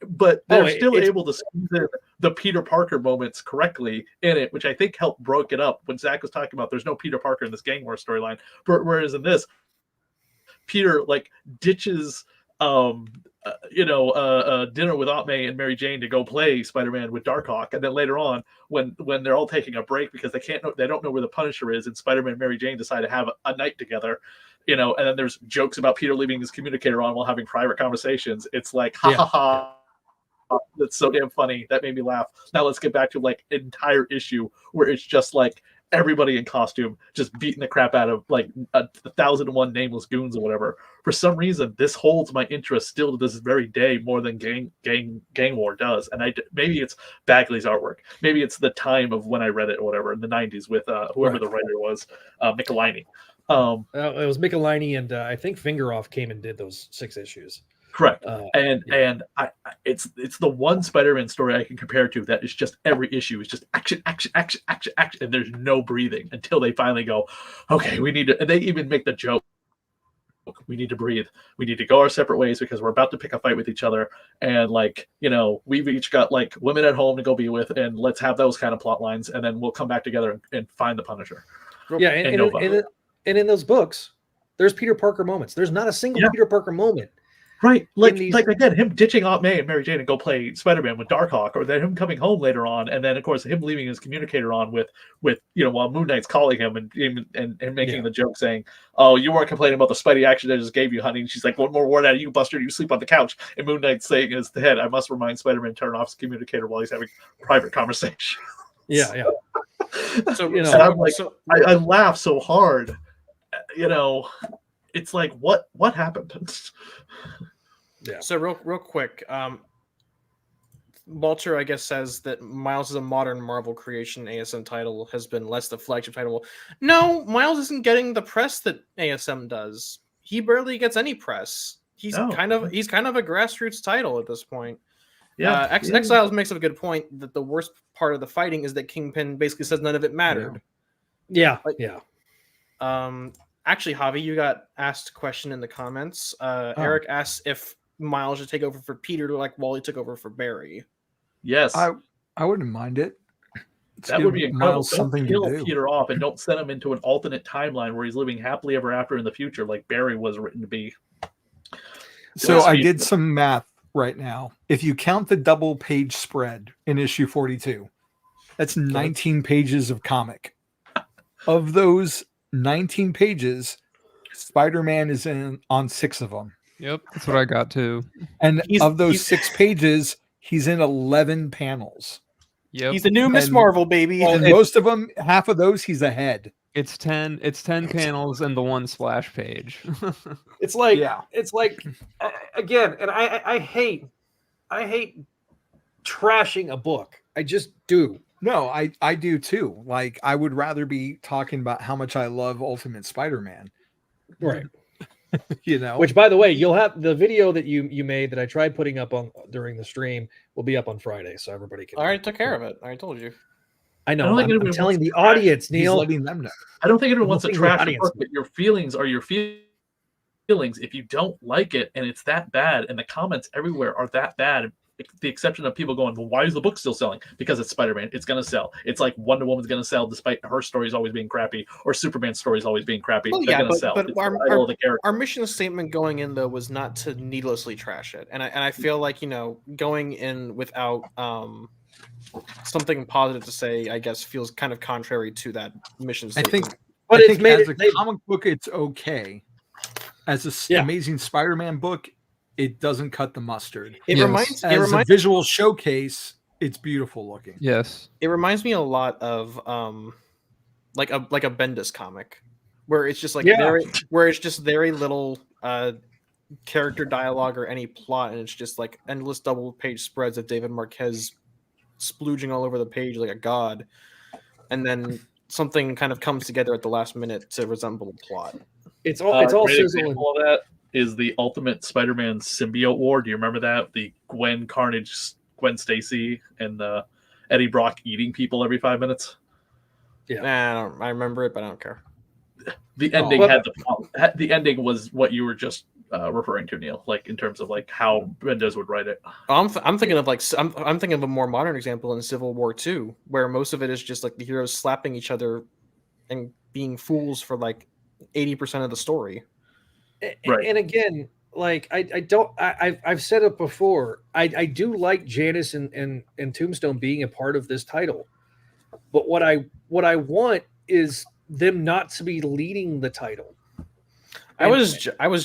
but they're still able to squeeze in the Peter Parker moments correctly in it, which I think helped broke it up. When Zach was talking about there's no Peter Parker in this Gang War storyline, whereas in this, Peter ditches dinner with Aunt May and Mary Jane to go play Spider-Man with Darkhawk, and then later on, when they're all taking a break because they don't know where the Punisher is, and Spider-Man and Mary Jane decide to have a night together, and then there's jokes about Peter leaving his communicator on while having private conversations. It's like, ha ha ha. That's so damn funny. That made me laugh. Now let's get back to an entire issue where it's just everybody in costume just beating the crap out of 1,001 nameless goons or whatever. For some reason, this holds my interest still to this very day more than Gang War does. And maybe it's Bagley's artwork. Maybe it's the time of when I read it or whatever in the 90s with whoever the writer was, Michelini. It was Michelini, and I think Fingeroff came and did those 6 issues. Correct. It's the one Spider-Man story I can compare to that is just every issue is just action, action, action, action, action, and there's no breathing until they finally go, okay, we need to, and they even make the joke, we need to breathe. We need to go our separate ways because we're about to pick a fight with each other. And we've each got women at home to go be with, and let's have those kind of plot lines. And then we'll come back together and find the Punisher. Yeah. And in those books, there's Peter Parker moments. There's not a single Peter Parker moment. Right, again, him ditching Aunt May and Mary Jane and go play Spider-Man with Darkhawk, or then him coming home later on, and then of course him leaving his communicator on with while Moon Knight's calling him and making the joke saying, "Oh, you weren't complaining about the Spidey action I just gave you, honey." And she's like, "One more word out of you, Buster, you sleep on the couch." And Moon Knight's saying in his head, "I must remind Spider-Man to turn off his communicator while he's having private conversation." Yeah. So I laugh so hard. It's like what happened. Yeah. So real quick, Walter, I guess, says that Miles is a modern Marvel creation. ASM title has been less the flagship title. No, Miles isn't getting the press that ASM does. He barely gets any press. he's kind of a grassroots title at this point. Yeah, Exiles makes up a good point that the worst part of the fighting is that Kingpin basically says none of it mattered. Yeah. Actually, Javi, you got asked a question in the comments. Eric asks if Miles should take over for Peter, like Wally took over for Barry. Yes, I wouldn't mind it. That would be incredible. Miles something don't to kill do. Peter off and don't send him into an alternate timeline where he's living happily ever after in the future, like Barry was written to be. So I did some math right now. If you count the double page spread in issue 42, that's 19 pages of comic. Of those 19 pages, Spider-Man is on 6 of them. Yep, that's what I got too. And of those 6 pages, he's in 11 panels. Yep. He's the new Miss Marvel, baby. And most of them, half of those, he's ahead. It's 10 panels and the one splash page. It's like again, and I hate trashing a book. I just do. No, I do too. Like, I would rather be talking about how much I love Ultimate Spider-Man. Right. You know, which, by the way, you'll have the video that you made that I tried putting up on during the stream will be up on Friday, so everybody can. I already took care of it. I already told you. I know. I'm telling the audience, Neil. letting them know. I don't think anyone wants to trash a book, but your feelings are your feelings. If you don't like it and it's that bad, and the comments everywhere are that bad, with the exception of people going, well, why is the book still selling? Because it's Spider-Man. It's going to sell. It's like Wonder Woman's going to sell despite her stories always being crappy, or Superman's stories always being crappy. Well, They're yeah, going to sell. But It's our mission statement going in, though, was not to needlessly trash it. And I feel like, going in without something positive to say, I guess, feels kind of contrary to that mission statement. I think as a comic book, it's okay. As an Amazing Spider-Man book, it doesn't cut the mustard. It reminds a visual showcase, it's beautiful looking. Yes. It reminds me a lot of like a Bendis comic, where it's just like very little character dialogue or any plot, and it's just like endless double page spreads of David Marquez splooging all over the page like a god, and then something kind of comes together at the last minute to resemble a plot. It's all sizzling. All that is the Ultimate Spider-Man Symbiote War. Do you remember that? The Gwen Carnage, Gwen Stacy, and Eddie Brock eating people every 5 minutes. Yeah, I remember it, but I don't care. The ending the ending was what you were just referring to, Neil. Like in terms of like how Bendis would write it. I'm thinking of I'm thinking of a more modern example in Civil War 2, where most of it is just like the heroes slapping each other and being fools for like 80% of the story. Right. And again, like I've said it before. I do like Janice and Tombstone being a part of this title, but what I want is them not to be leading the title. I was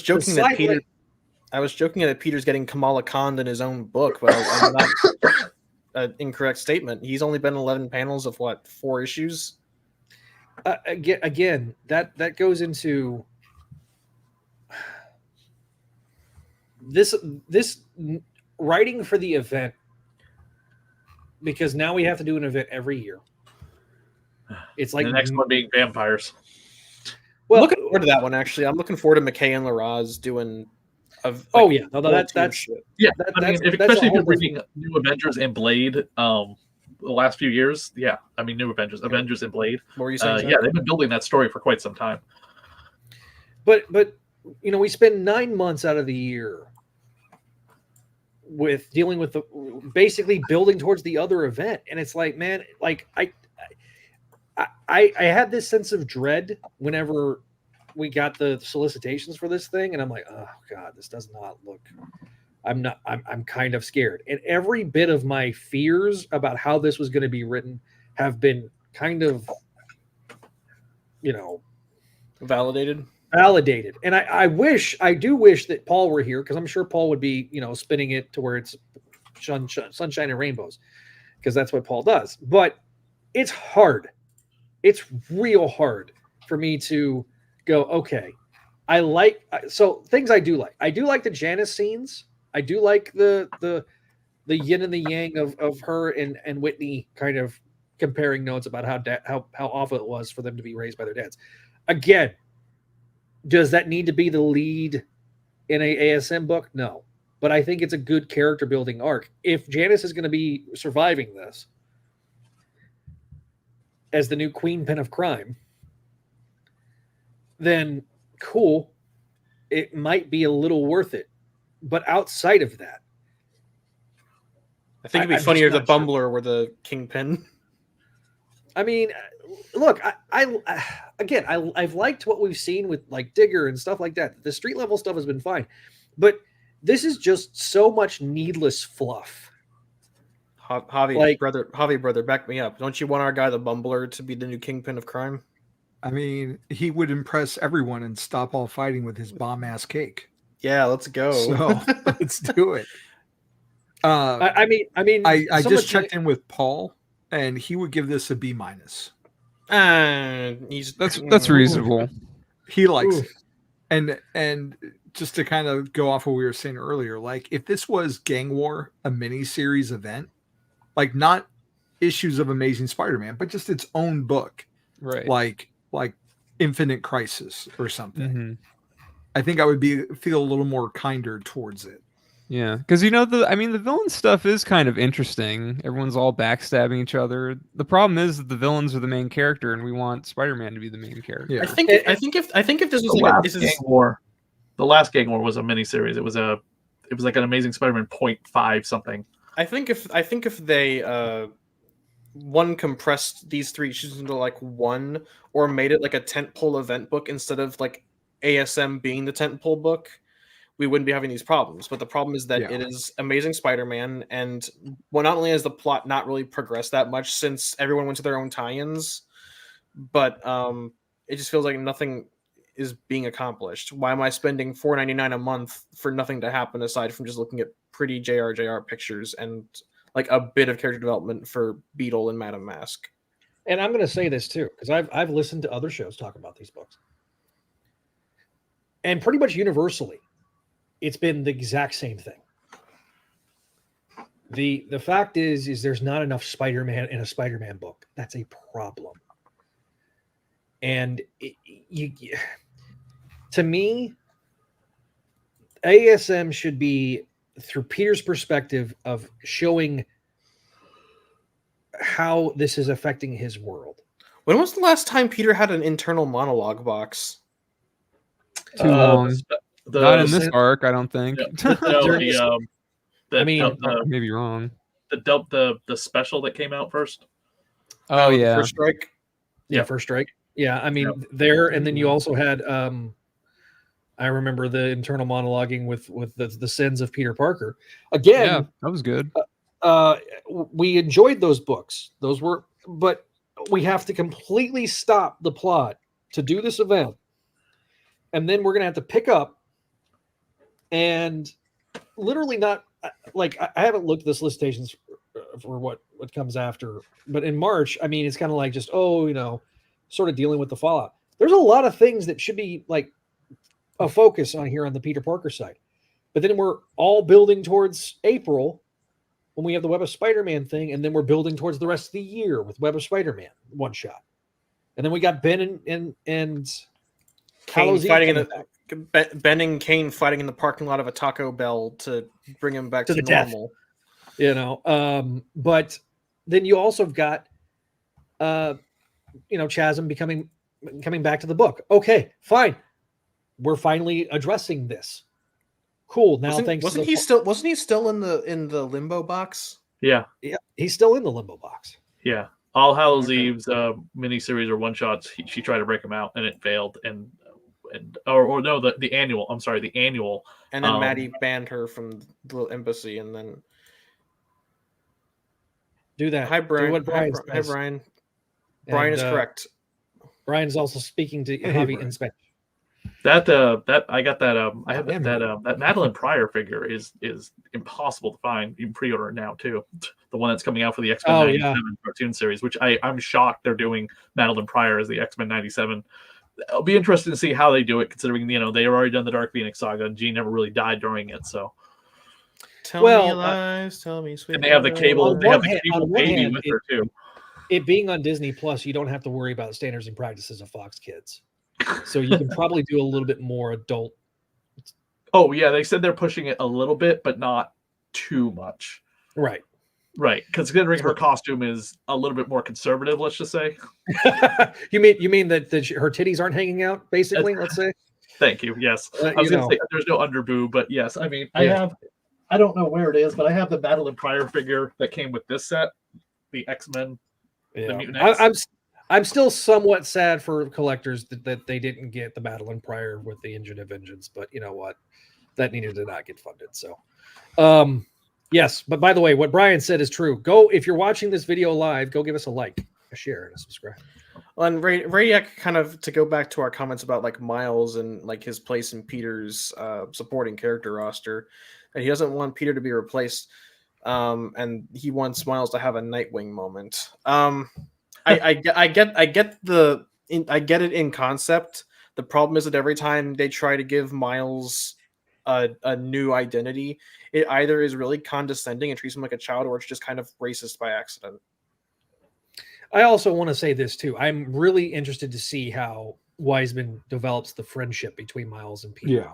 joking that Peter's getting Kamala Khan in his own book, but I'm not an incorrect statement. He's only been 11 panels of 4 issues. Again, that goes into this writing for the event, because now we have to do an event every year. It's like the next one being vampires. Well, looking forward to that one. Actually, I'm looking forward to McKay and Laraz doing. That's yeah. Especially if you're bringing New Avengers and Blade. The last few years, New Avengers, Avengers and Blade. What were you saying? They've been building that story for quite some time. But we spend 9 months out of the year with dealing with basically building towards the other event, and it's like, man, like I had this sense of dread whenever we got the solicitations for this thing, and I'm like, oh god, this does not look. I'm kind of scared, and every bit of my fears about how this was going to be written have been kind of, validated. And I do wish that Paul were here, because I'm sure Paul would be, spinning it to where it's sunshine and rainbows, because that's what Paul does. But it's hard. It's real hard for me to go, okay, things I do like. I do like the Janice scenes. I do like the yin and the yang of her and Whitney kind of comparing notes about how awful it was for them to be raised by their dads. Again, does that need to be the lead in a ASM book? No. But I think it's a good character building arc. If Janice is going to be surviving this as the new queenpin of crime, then cool. It might be a little worth it. But outside of that, I think it'd be funnier if the Bumbler were the kingpin. I mean, look, I've liked what we've seen with like Digger and stuff like that. The street level stuff has been fine, but this is just so much needless fluff. Javi brother, back me up. Don't you want our guy, the Bumbler, to be the new kingpin of crime? I mean, he would impress everyone and stop all fighting with his bomb-ass cake. Yeah, let's go. So let's do it. I just checked in with Paul, and he would give this a B-. That's reasonable. He likes it. And just to kind of go off what we were saying earlier, like if this was Gang War, a mini-series event, like not issues of Amazing Spider-Man, but just its own book, right? Like Infinite Crisis or something. Mm-hmm. I think I would feel a little more kinder towards it. Yeah, because the villain stuff is kind of interesting. Everyone's all backstabbing each other. The problem is that the villains are the main character, and we want Spider-Man to be the main character. Yeah. I think if this was Gang War, the last Gang War was a miniseries. It was like an Amazing Spider-Man 0.5 something. I think if they compressed these 3 issues into like one, or made it like a tentpole event book instead of like ASM being the tentpole book, we wouldn't be having these problems. But the problem is that it is Amazing Spider-Man, and not only has the plot not really progressed that much since everyone went to their own tie-ins, but it just feels like nothing is being accomplished. Why am I spending $4.99 a month for nothing to happen aside from just looking at pretty JR pictures and like a bit of character development for Beetle and Madame Mask? And I'm going to say this too, because I've listened to other shows talk about these books, and pretty much universally, it's been the exact same thing. The fact is there's not enough Spider-Man in a Spider-Man book. That's a problem. And to me, ASM should be through Peter's perspective of showing how this is affecting his world. When was the last time Peter had an internal monologue box? Too long. Not in this arc, I don't think. Yeah. Maybe wrong. The special that came out first. Oh yeah, First Strike. Yeah, First Strike. Yeah, I mean there, and then you also had. I remember the internal monologuing with the sins of Peter Parker. Again, yeah, that was good. We enjoyed those books. But we have to completely stop the plot to do this event, and then we're gonna have to pick up. And literally not like I haven't looked at the solicitations for what comes after, but in March, I mean, it's kind of like just sort of dealing with the fallout. There's a lot of things that should be like a focus on here on the Peter Parker side, but then we're all building towards April when we have the Web of Spider-Man thing, and then we're building towards the rest of the year with Web of Spider-Man one shot, and then we got Ben and Kane fighting Ben and Kane fighting in the parking lot of a Taco Bell to bring him back to normal. But then you also got, Chasm coming back to the book. Okay, fine. We're finally addressing this. Cool. Now, wasn't he still in the limbo box? Yeah, he's still in the limbo box. Yeah. All Hallows Eve's miniseries or one shots. She tried to break him out and it failed. The annual. I'm sorry, the annual. And then Maddie banned her from the embassy, and then do that. Hi, Brian. Hi, Brian. Brian is correct. Brian's also speaking to Javi in Spanish. That I got that. I have that Madeline Pryor figure is impossible to find. You can pre-order it now too. The one that's coming out for the X-Men 97 cartoon series, which I'm shocked they're doing Madeline Pryor as the X-Men 97. It'll be interesting to see how they do it, considering they have already done the Dark Phoenix saga, and Jean never really died during it. So, tell me lies, tell me sweet. And they have the cable. They have the cable baby with her too. It being on Disney Plus, you don't have to worry about standards and practices of Fox Kids, so you can probably do a little bit more adult Oh yeah, they said they're pushing it a little bit, but not too much. Right. Right, considering her costume is a little bit more conservative, let's just say. you mean that her titties aren't hanging out, basically? Let's say. Thank you. Yes, I was going to say there's no underboob, but yes, I mean I don't know where it is, but I have the Madeline Pryor figure that came with this set, the X-Men. Yeah. The Mutant X. I'm still somewhat sad for collectors that they didn't get the Madeline Pryor with the Engine of Vengeance, but you know what? That needed to not get funded. So, yes. But by the way, what Brian said is true. Go, if you're watching this video live, go give us a like, a share, and a subscribe. Well, and Radiac, kind of to go back to our comments about like Miles and like his place in Peter's supporting character roster, and he doesn't want Peter to be replaced, and he wants Miles to have a Nightwing moment. I get it in concept. The problem is that every time they try to give Miles a new identity, it either is really condescending and treats him like a child, or it's just kind of racist by accident. I also want to say this too. I'm really interested to see how Weisman develops the friendship between Miles and Peter. Yeah.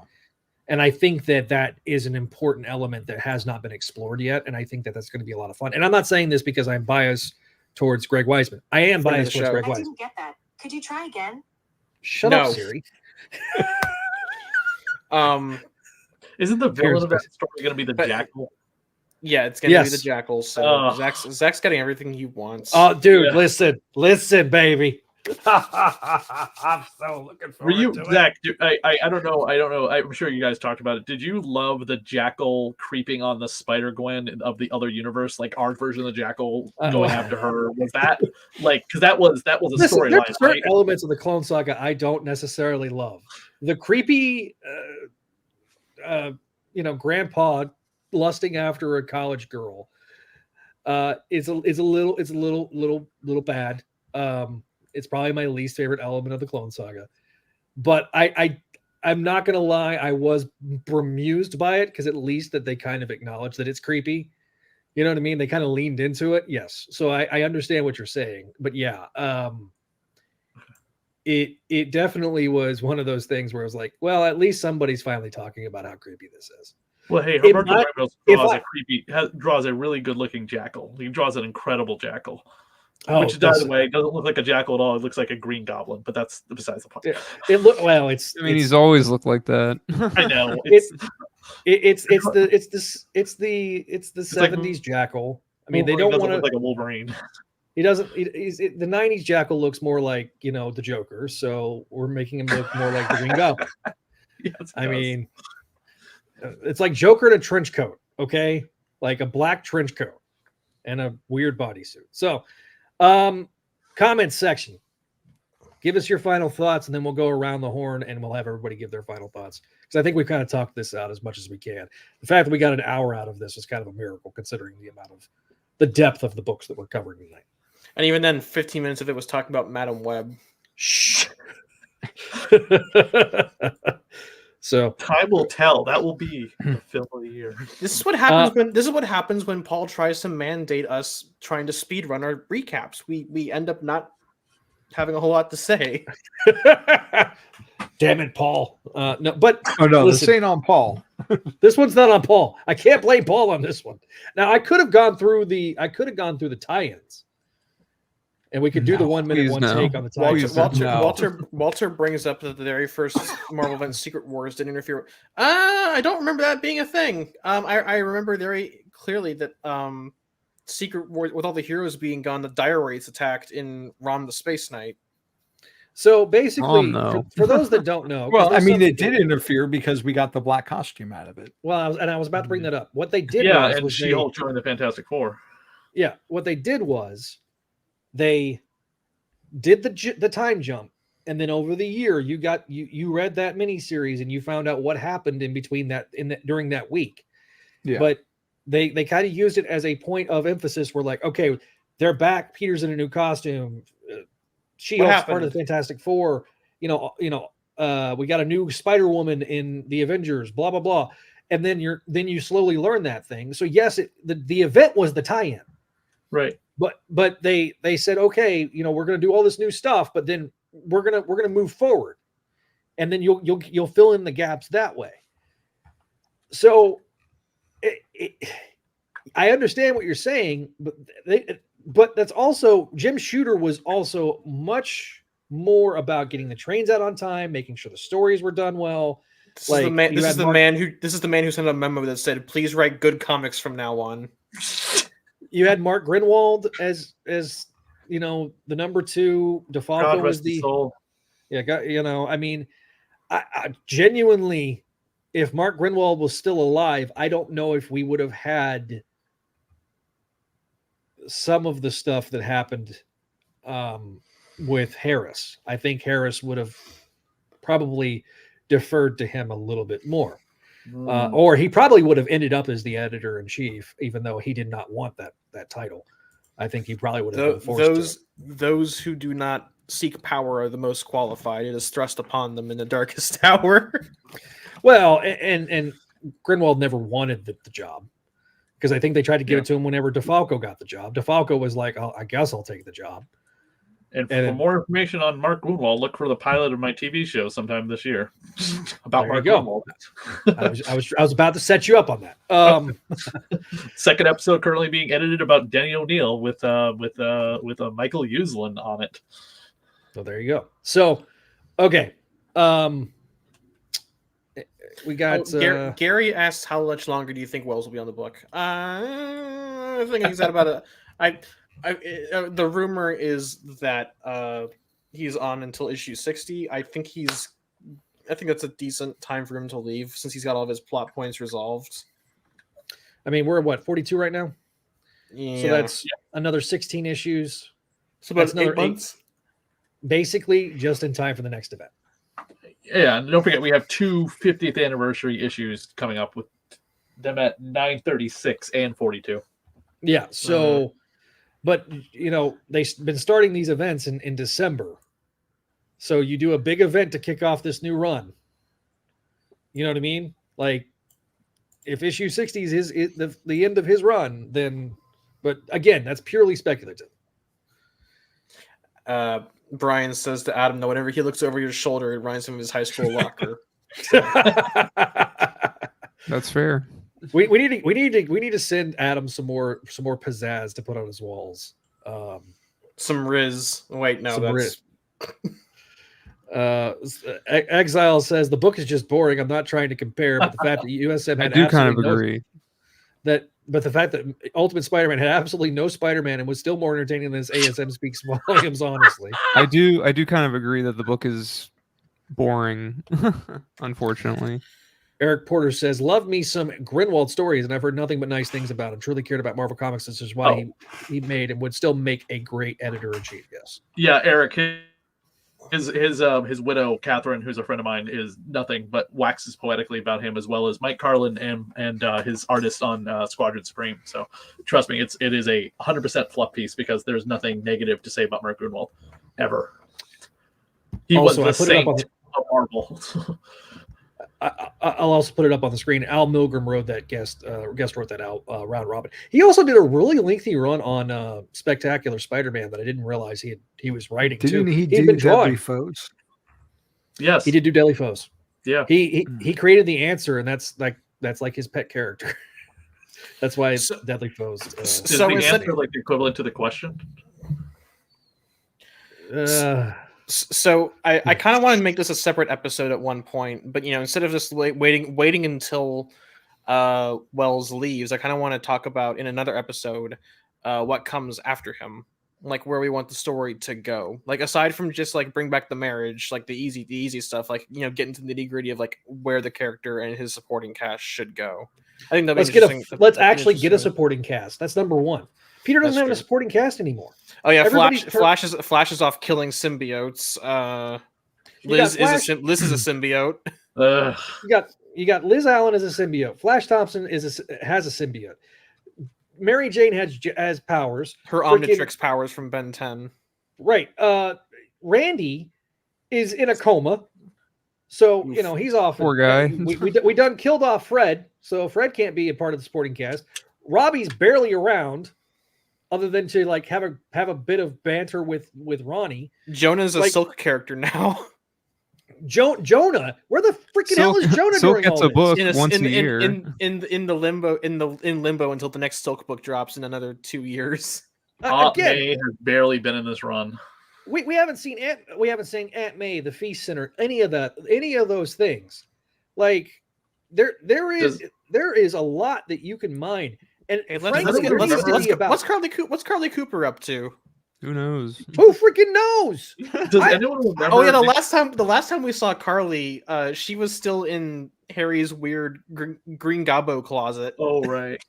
And I think that is an important element that has not been explored yet. And I think that's going to be a lot of fun. And I'm not saying this because I'm biased towards Greg Weisman. I am biased towards Greg Weisman. I didn't get that. Could you try again? Shut up, Siri. Isn't the villain of that story going to be the Jackal? Yeah, it's going to be the Jackal. So Zach's getting everything he wants. Oh, dude, listen, baby. I'm so looking forward to Zach, I don't know. I'm sure you guys talked about it. Did you love the Jackal creeping on the Spider-Gwen of the other universe? Like our version of the Jackal going after her? Was that because that was a storyline? There's certain elements of the Clone Saga I don't necessarily love. The creepy, grandpa lusting after a college girl is a little bad. It's probably my least favorite element of the Clone Saga, but I'm not gonna lie, I was bemused by it because at least that they kind of acknowledged that it's creepy. You know what I mean? They kind of leaned into it. Yes, so I understand what you're saying, but yeah, it definitely was one of those things where I was like, well, at least somebody's finally talking about how creepy this is. Well, hey, Humberto draws a really good-looking Jackal. He draws an incredible Jackal. Which, by the way, doesn't look like a Jackal at all. It looks like a Green Goblin, but that's besides the point. He's always looked like that. I know. It's the 70s Jackal. I mean, they don't want to look like a Wolverine. He doesn't. The 90s Jackal looks more like the Joker, so we're making him look more like the Green Goblin. Yes, I mean, it's like Joker in a trench coat, okay, like a black trench coat and a weird bodysuit. So. Comment section. Give us your final thoughts, and then we'll go around the horn and we'll have everybody give their final thoughts. Because I think we've kind of talked this out as much as we can. The fact that we got an hour out of this is kind of a miracle, considering the depth of the books that we're covering tonight. And even then, 15 minutes of it was talking about Madam Web. Shh. So time will tell. That will be the film of the year. This is what happens when Paul tries to mandate us trying to speed run our recaps. We end up not having a whole lot to say. Damn it, Paul. No, but listen, this ain't on Paul. This one's not on Paul. I can't blame Paul on this one. Now I could have gone through the tie-ins. And we could do the 1 minute take on the tie. Walter brings up that the very first Marvel event, Secret Wars, didn't interfere. I don't remember that being a thing. I remember very clearly that Secret Wars, with all the heroes being gone, the dire wraiths attacked in Rom the Space Knight. So basically, for those that don't know, well, I mean, it did interfere because we got the black costume out of it. Well, I was about to bring that up. What they did, was She-Hulk joined the Fantastic Four. Yeah, what they did was. They did the time jump, and then over the year, you read that miniseries and you found out what happened in between that during that week. Yeah. But they kind of used it as a point of emphasis. We're like, okay, they're back. Peter's in a new costume. She-Hulk's part of the Fantastic Four. We got a new Spider-Woman in the Avengers. Blah blah blah. And then you slowly learn that thing. So yes, the event was the tie-in, right? But they said, okay, we're going to do all this new stuff, but then we're going to move forward, and then you'll fill in the gaps that way. So I understand what you're saying, but that's also Jim Shooter was also much more about getting the trains out on time, making sure the stories were done well. This is the man who sent a memo that said, "Please write good comics from now on." You had Mark Grinwald as you know, the number 2. DeFalco was the soul. Yeah, you know, I mean, I genuinely, if Mark Grinwald was still alive, I don't know if we would have had some of the stuff that happened with Harris. I think Harris would have probably deferred to him a little bit more. Or he probably would have ended up as the editor-in-chief, even though he did not want that title. I think he probably would have been forced those who do not seek power are the most qualified. It is thrust upon them in the darkest hour. Well, and Grinwald never wanted the job, because I think they tried to give it to him whenever DeFalco got the job. DeFalco was like, I guess I'll take the job. And for more information on Mark Grinwald, look for the pilot of my TV show sometime this year about Mark Grinwald. I was about to set you up on that. Second episode currently being edited about Denny O'Neil with Michael Uslan on it. So there you go. So, okay. We got Gary asked, how much longer do you think Wells will be on the book? I think he's at about the rumor is that he's on until issue 60. I think that's a decent time for him to leave, since he's got all of his plot points resolved. I mean, we're at 42 right now. Yeah. So that's another 16 issues. So about 8 months. Basically, just in time for the next event. Yeah, and don't forget we have 2 50th anniversary issues coming up, with them at 936 and 42. Yeah, so but you know, they've been starting these events in December. So you do a big event to kick off this new run. You know what I mean? Like, if issue 60 is the end of his run, then, but again, that's purely speculative. Brian says to Adam that whenever he looks over your shoulder, it reminds him of his high school locker. That's fair. We need to send Adam some more pizzazz to put on his walls. Some Riz. Wait, no, that's Riz. Exile says the book is just boring. I'm not trying to compare, but the fact that USM had I do kind of agree. But the fact that Ultimate Spider-Man had absolutely no Spider-Man and was still more entertaining than his ASM speaks volumes, honestly. I do kind of agree that the book is boring, unfortunately. Eric Porter says, love me some Grinwald stories, and I've heard nothing but nice things about him. Truly cared about Marvel Comics. This is why he made and would still make a great editor-in-chief, yes. Yeah, Eric, his widow, Catherine, who's a friend of mine, is nothing but waxes poetically about him, as well as Mike Carlin and his artist on Squadron Supreme. So trust me, it is a 100% fluff piece, because there's nothing negative to say about Mark Grinwald, ever. He was the saint of Marvel. I'll also put it up on the screen. Al Milgram wrote that guest wrote that out round robin. He also did a really lengthy run on Spectacular Spider-Man that I didn't realize he was writing. Didn't too. he do Deadly Foes? Yes, he did do Deadly Foes. Yeah, he created the answer, and that's like his pet character. That's why it's Deadly Foes. Is the answer like the equivalent to the question? So I kind of want to make this a separate episode at one point, but instead of just waiting until Wells leaves, I kind of want to talk about in another episode what comes after him, like where we want the story to go. Like, aside from just like bring back the marriage, like the easy stuff, like get into the nitty-gritty of like where the character and his supporting cast should go. I think let's actually get a supporting cast. That's number one. Peter doesn't have a supporting cast anymore. Oh yeah, Flash is off killing symbiotes. Liz is a symbiote. You got Liz Allen as a symbiote. Flash Thompson has a symbiote. Mary Jane has powers. Her Omnitrix powers from Ben 10. Right. Randy is in a coma. So, he's off. Poor guy. We done killed off Fred, so Fred can't be a part of the supporting cast. Robbie's barely around, other than to like have a bit of banter with Ronnie. Jonah's a Silk character now. Jonah, where the freaking hell is Jonah Silk during all gets a this? book once a year. In limbo until the next Silk book drops in another 2 years. Aunt Again, May has barely been in this run. we haven't seen Aunt May, the Feast Center, any of those things. Like there is a lot that you can mine. And Hey, what's Carly Cooper up to? Who knows? Who freaking knows? Does anyone remember? Oh yeah, the last time we saw Carly, she was still in Harry's weird green Gobbo closet. Oh right.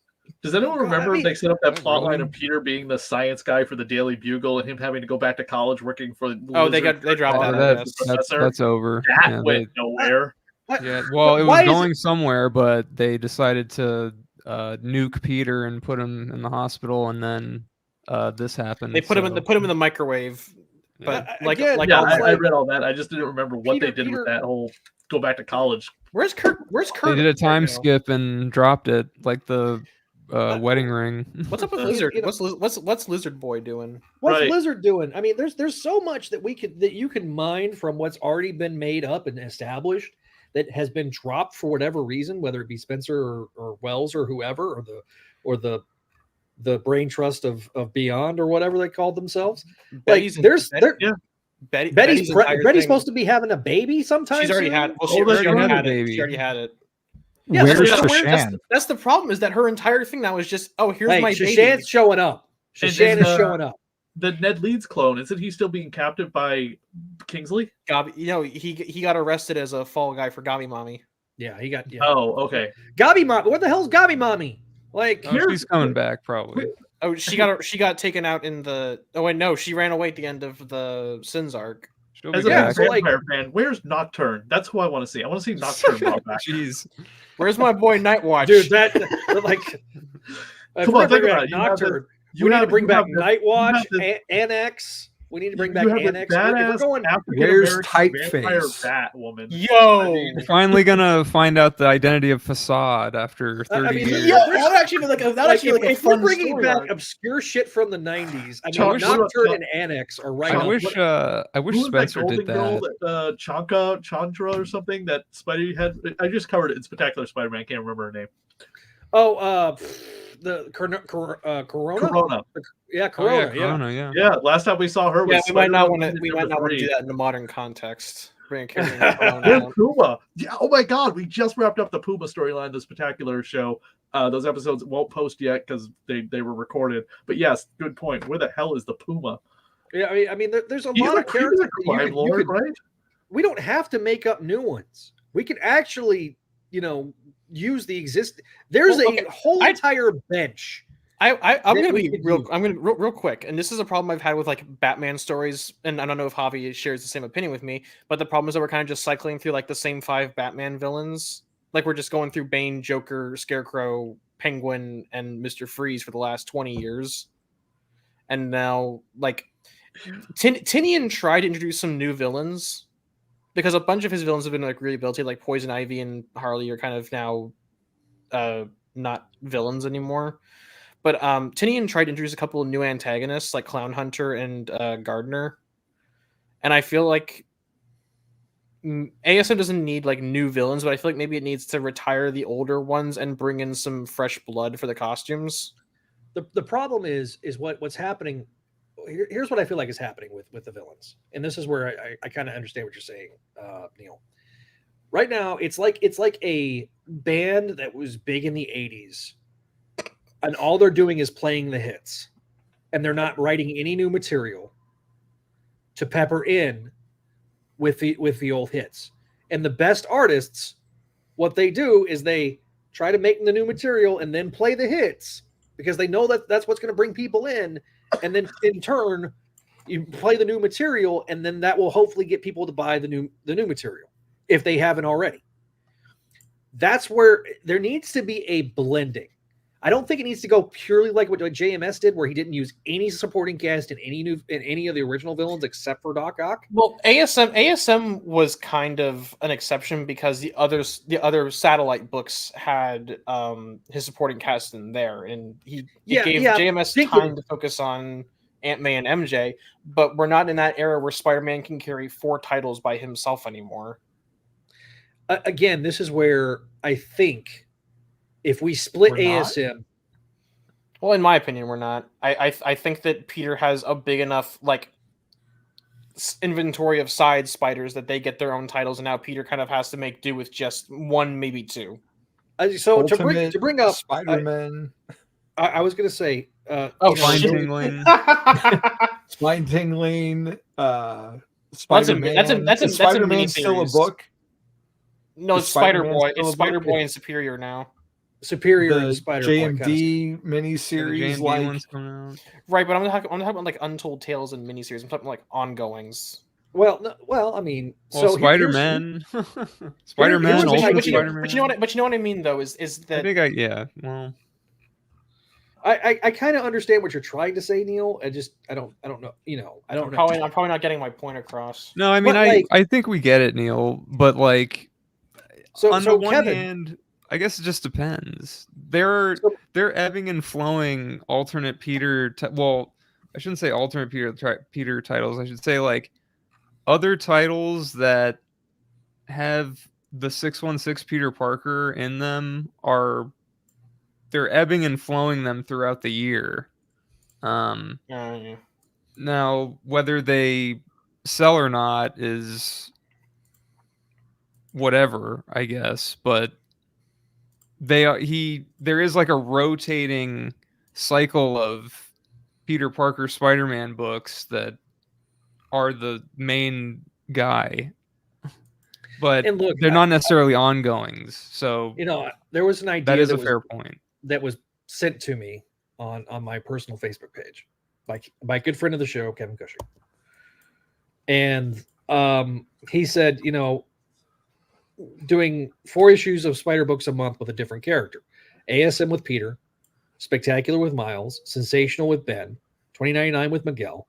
Does anyone remember they set up that plot line of Peter being the science guy for the Daily Bugle and him having to go back to college working for? They dropped that. That's over. That went nowhere. Yeah, well, it was going somewhere, but they decided to nuke Peter and put him in the hospital, and then this happened. They put him in the microwave. But I read all that. I just didn't remember what they did with that whole go back to college. Where's Kurt? They did a time skip and dropped it, like the wedding ring. What's up with Lizard? What's Lizard Boy doing? What's Lizard doing? I mean, there's so much that you can mine from what's already been made up and established that has been dropped for whatever reason, whether it be Spencer or Wells or whoever, or the brain trust of Beyond or whatever they called themselves. Betty's supposed to be having a baby sometime. She's already soon? had. Well, she already had it. She already had it. Yeah, that's the problem. Is that her entire thing now is just, here's my baby. Shashan's showing up. Shashan is showing up. The Ned Leeds clone, isn't he still being captive by Kingsley? He got arrested as a fall guy for Gabi Mommy. Yeah, he got. Yeah. Oh, okay. Gabi Mommy. What the hell's Gabi Mommy? Like, she's coming back probably. Oh, she got taken out in the. Oh wait, no, she ran away at the end of the Sins arc. As a vampire fan, where's Nocturne? That's who I want to see. I want to see Nocturne brought back. Jeez, where's my boy Nightwatch? Dude, come on, think about it. Nocturne. We need to bring back Nightwatch, Annex. We need to bring back Annex. Where's Typeface? Batwoman. Yo, you're finally gonna find out the identity of Facade after 30 years. Yeah, that actually be like a fun. We're bringing back obscure shit from the 90s. I mean, Nocturne and Annex are right. I wish Spencer did that. Chandra or something that Spidey had. I just covered it in Spectacular Spider-Man. I can't remember her name. Oh, the Corona. Yeah, Corona. Yeah. Last time we saw her, we might not want to do that in the modern context. Puma. Yeah. Oh my God, we just wrapped up the Puma storyline, the Spectacular show. Those episodes won't post yet because they were recorded. But yes, good point. Where the hell is the Puma? Yeah, I mean, there's a lot of characters. Right? We don't have to make up new ones. We can actually, use the existing. There's a whole entire bench. I'm gonna be real quick, and this is a problem I've had with like Batman stories, and I don't know if Javi shares the same opinion with me, but the problem is that we're kind of just cycling through like the same 5 Batman villains. Like we're just going through Bane, Joker, Scarecrow, Penguin, and Mr. Freeze for the last 20 years, and now like Tinian tried to introduce some new villains. Because a bunch of his villains have been like rehabilitated, like Poison Ivy and Harley are kind of now not villains anymore. But Tinian tried to introduce a couple of new antagonists like Clown Hunter and Gardner. And I feel like ASM doesn't need like new villains, but I feel like maybe it needs to retire the older ones and bring in some fresh blood for the costumes. The problem is what's happening. Here's what I feel like is happening with the villains, and this is where I kind of understand what you're saying, Neil. Right now, it's like a band that was big in the 80s, and all they're doing is playing the hits, and they're not writing any new material to pepper in with the old hits. And the best artists, what they do is they try to make the new material and then play the hits because they know that that's what's going to bring people in. And then in turn, you play the new material, and then that will hopefully get people to buy the new material if they haven't already. That's where there needs to be a blending. I don't think it needs to go purely like what JMS did, where he didn't use any supporting cast in any of the original villains except for Doc Ock. Well, ASM was kind of an exception because the other satellite books had his supporting cast in there, and he gave JMS time to focus on Aunt May and MJ, but we're not in that era where Spider-Man can carry 4 titles by himself anymore. Again, this is where I think if we split ASM, well, in my opinion, we're not. I think that Peter has a big enough inventory of side spiders that they get their own titles, and now Peter kind of has to make do with just 1, maybe 2. So to bring up Spider-Man, I was going to say, Spine Tingling, Spine Tingling, Spider-Man. That's Spider-Man still a book. No, it's Spider-Boy. It's Spider-Boy and Superior now. Superior the and Spider-Boy JMD miniseries, right? But I'm talking about like Untold Tales and miniseries. I'm talking like ongoings. Well, I mean, so Spider-Man, Spider-Man, but you know what I mean though is that well, I kind of understand what you're trying to say, Neil. I don't know. I don't know. I'm probably not getting my point across. No, I mean, I think we get it, Neil. But like, on the one hand, I guess it just depends. They're ebbing and flowing alternate Peter. I shouldn't say alternate Peter titles. I should say like other titles that have the 616 Peter Parker in them they're ebbing and flowing them throughout the year. Now, whether they sell or not is whatever, I guess, but there is like a rotating cycle of Peter Parker Spider-Man books that are the main guy, but they're not necessarily ongoings. So there was an idea that is a fair point that was sent to me on my personal Facebook page by a good friend of the show, Kevin Cushing, and he said, doing 4 issues of Spider books a month with a different character, ASM with Peter, Spectacular with Miles, Sensational with Ben, 2099 with Miguel,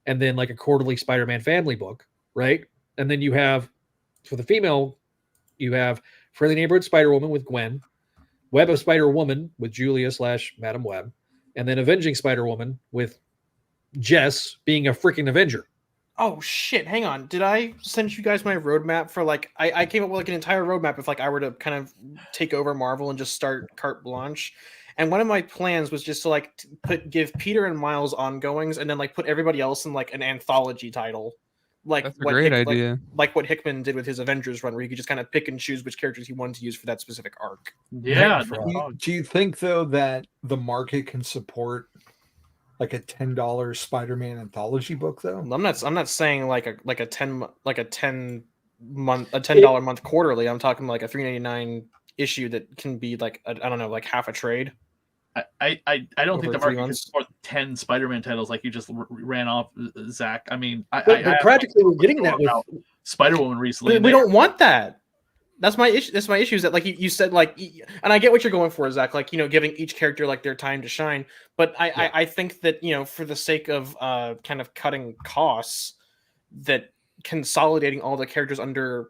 and then like a quarterly Spider-Man family book, right? And then you have, for the female, you have Friendly Neighborhood Spider-Woman with Gwen, Web of Spider-Woman with Julia / Madam Web, and then Avenging Spider-Woman with Jess being a freaking Avenger. Oh shit, hang on. Did I send you guys my roadmap for I came up with an entire roadmap if I were to kind of take over Marvel and just start carte blanche. And one of my plans was just to give Peter and Miles ongoings and then put everybody else in an anthology title. That's a great idea. Like what Hickman did with his Avengers run, where he could just kind of pick and choose which characters he wanted to use for that specific arc. Yeah. Do you think though that the market can support a $10 Spider-Man anthology book though? I'm not saying a $10 month quarterly. I'm talking a $3.99 issue that can be half a trade. I don't think the market can support 10 Spider-Man titles like you just ran off, Zach. I mean, but practically we're getting that with Spider-Woman recently. We don't want that. That's my issue. That's my issue is that you said and I get what you're going for, Zach. Giving each character their time to shine. But I think that for the sake of kind of cutting costs, that consolidating all the characters under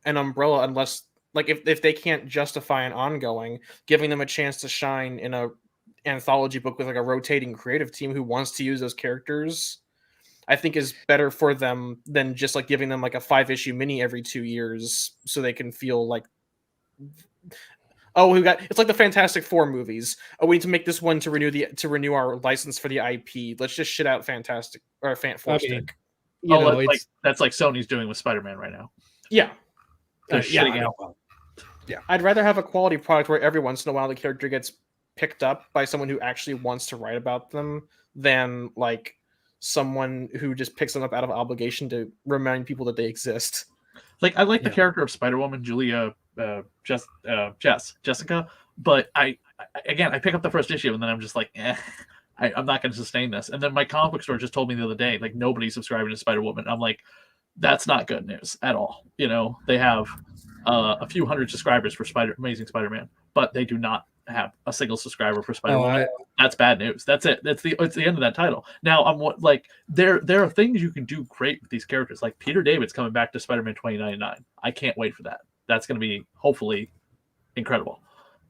an umbrella, unless if they can't justify an ongoing, giving them a chance to shine in a anthology book with a rotating creative team who wants to use those characters, I think is better for them than just giving them a 5-issue mini every 2 years so they can feel it's like the Fantastic Four movies. Oh, we need to make this one to renew our license for the IP. Let's just shit out Fantastic or Four Stick. That's like Sony's doing with Spider-Man right now. Yeah. They're shitting out. Yeah. I'd rather have a quality product where every once in a while the character gets picked up by someone who actually wants to write about them than someone who just picks them up out of obligation to remind people that they exist. I like the character of Spider-Woman, Julia, Jessica, but I pick up the first issue and then I'm just I'm not going to sustain this. And then my comic book store just told me the other day, nobody's subscribing to Spider-Woman. I'm that's not good news at all. They have a few hundred subscribers for Amazing Spider-Man, but they do not have a single subscriber for Spider-Man. That's bad news. That's it. It's the end of that title. Now there are things you can do great with these characters. Peter David's coming back to Spider-Man 2099. I can't wait for that. That's going to be hopefully incredible.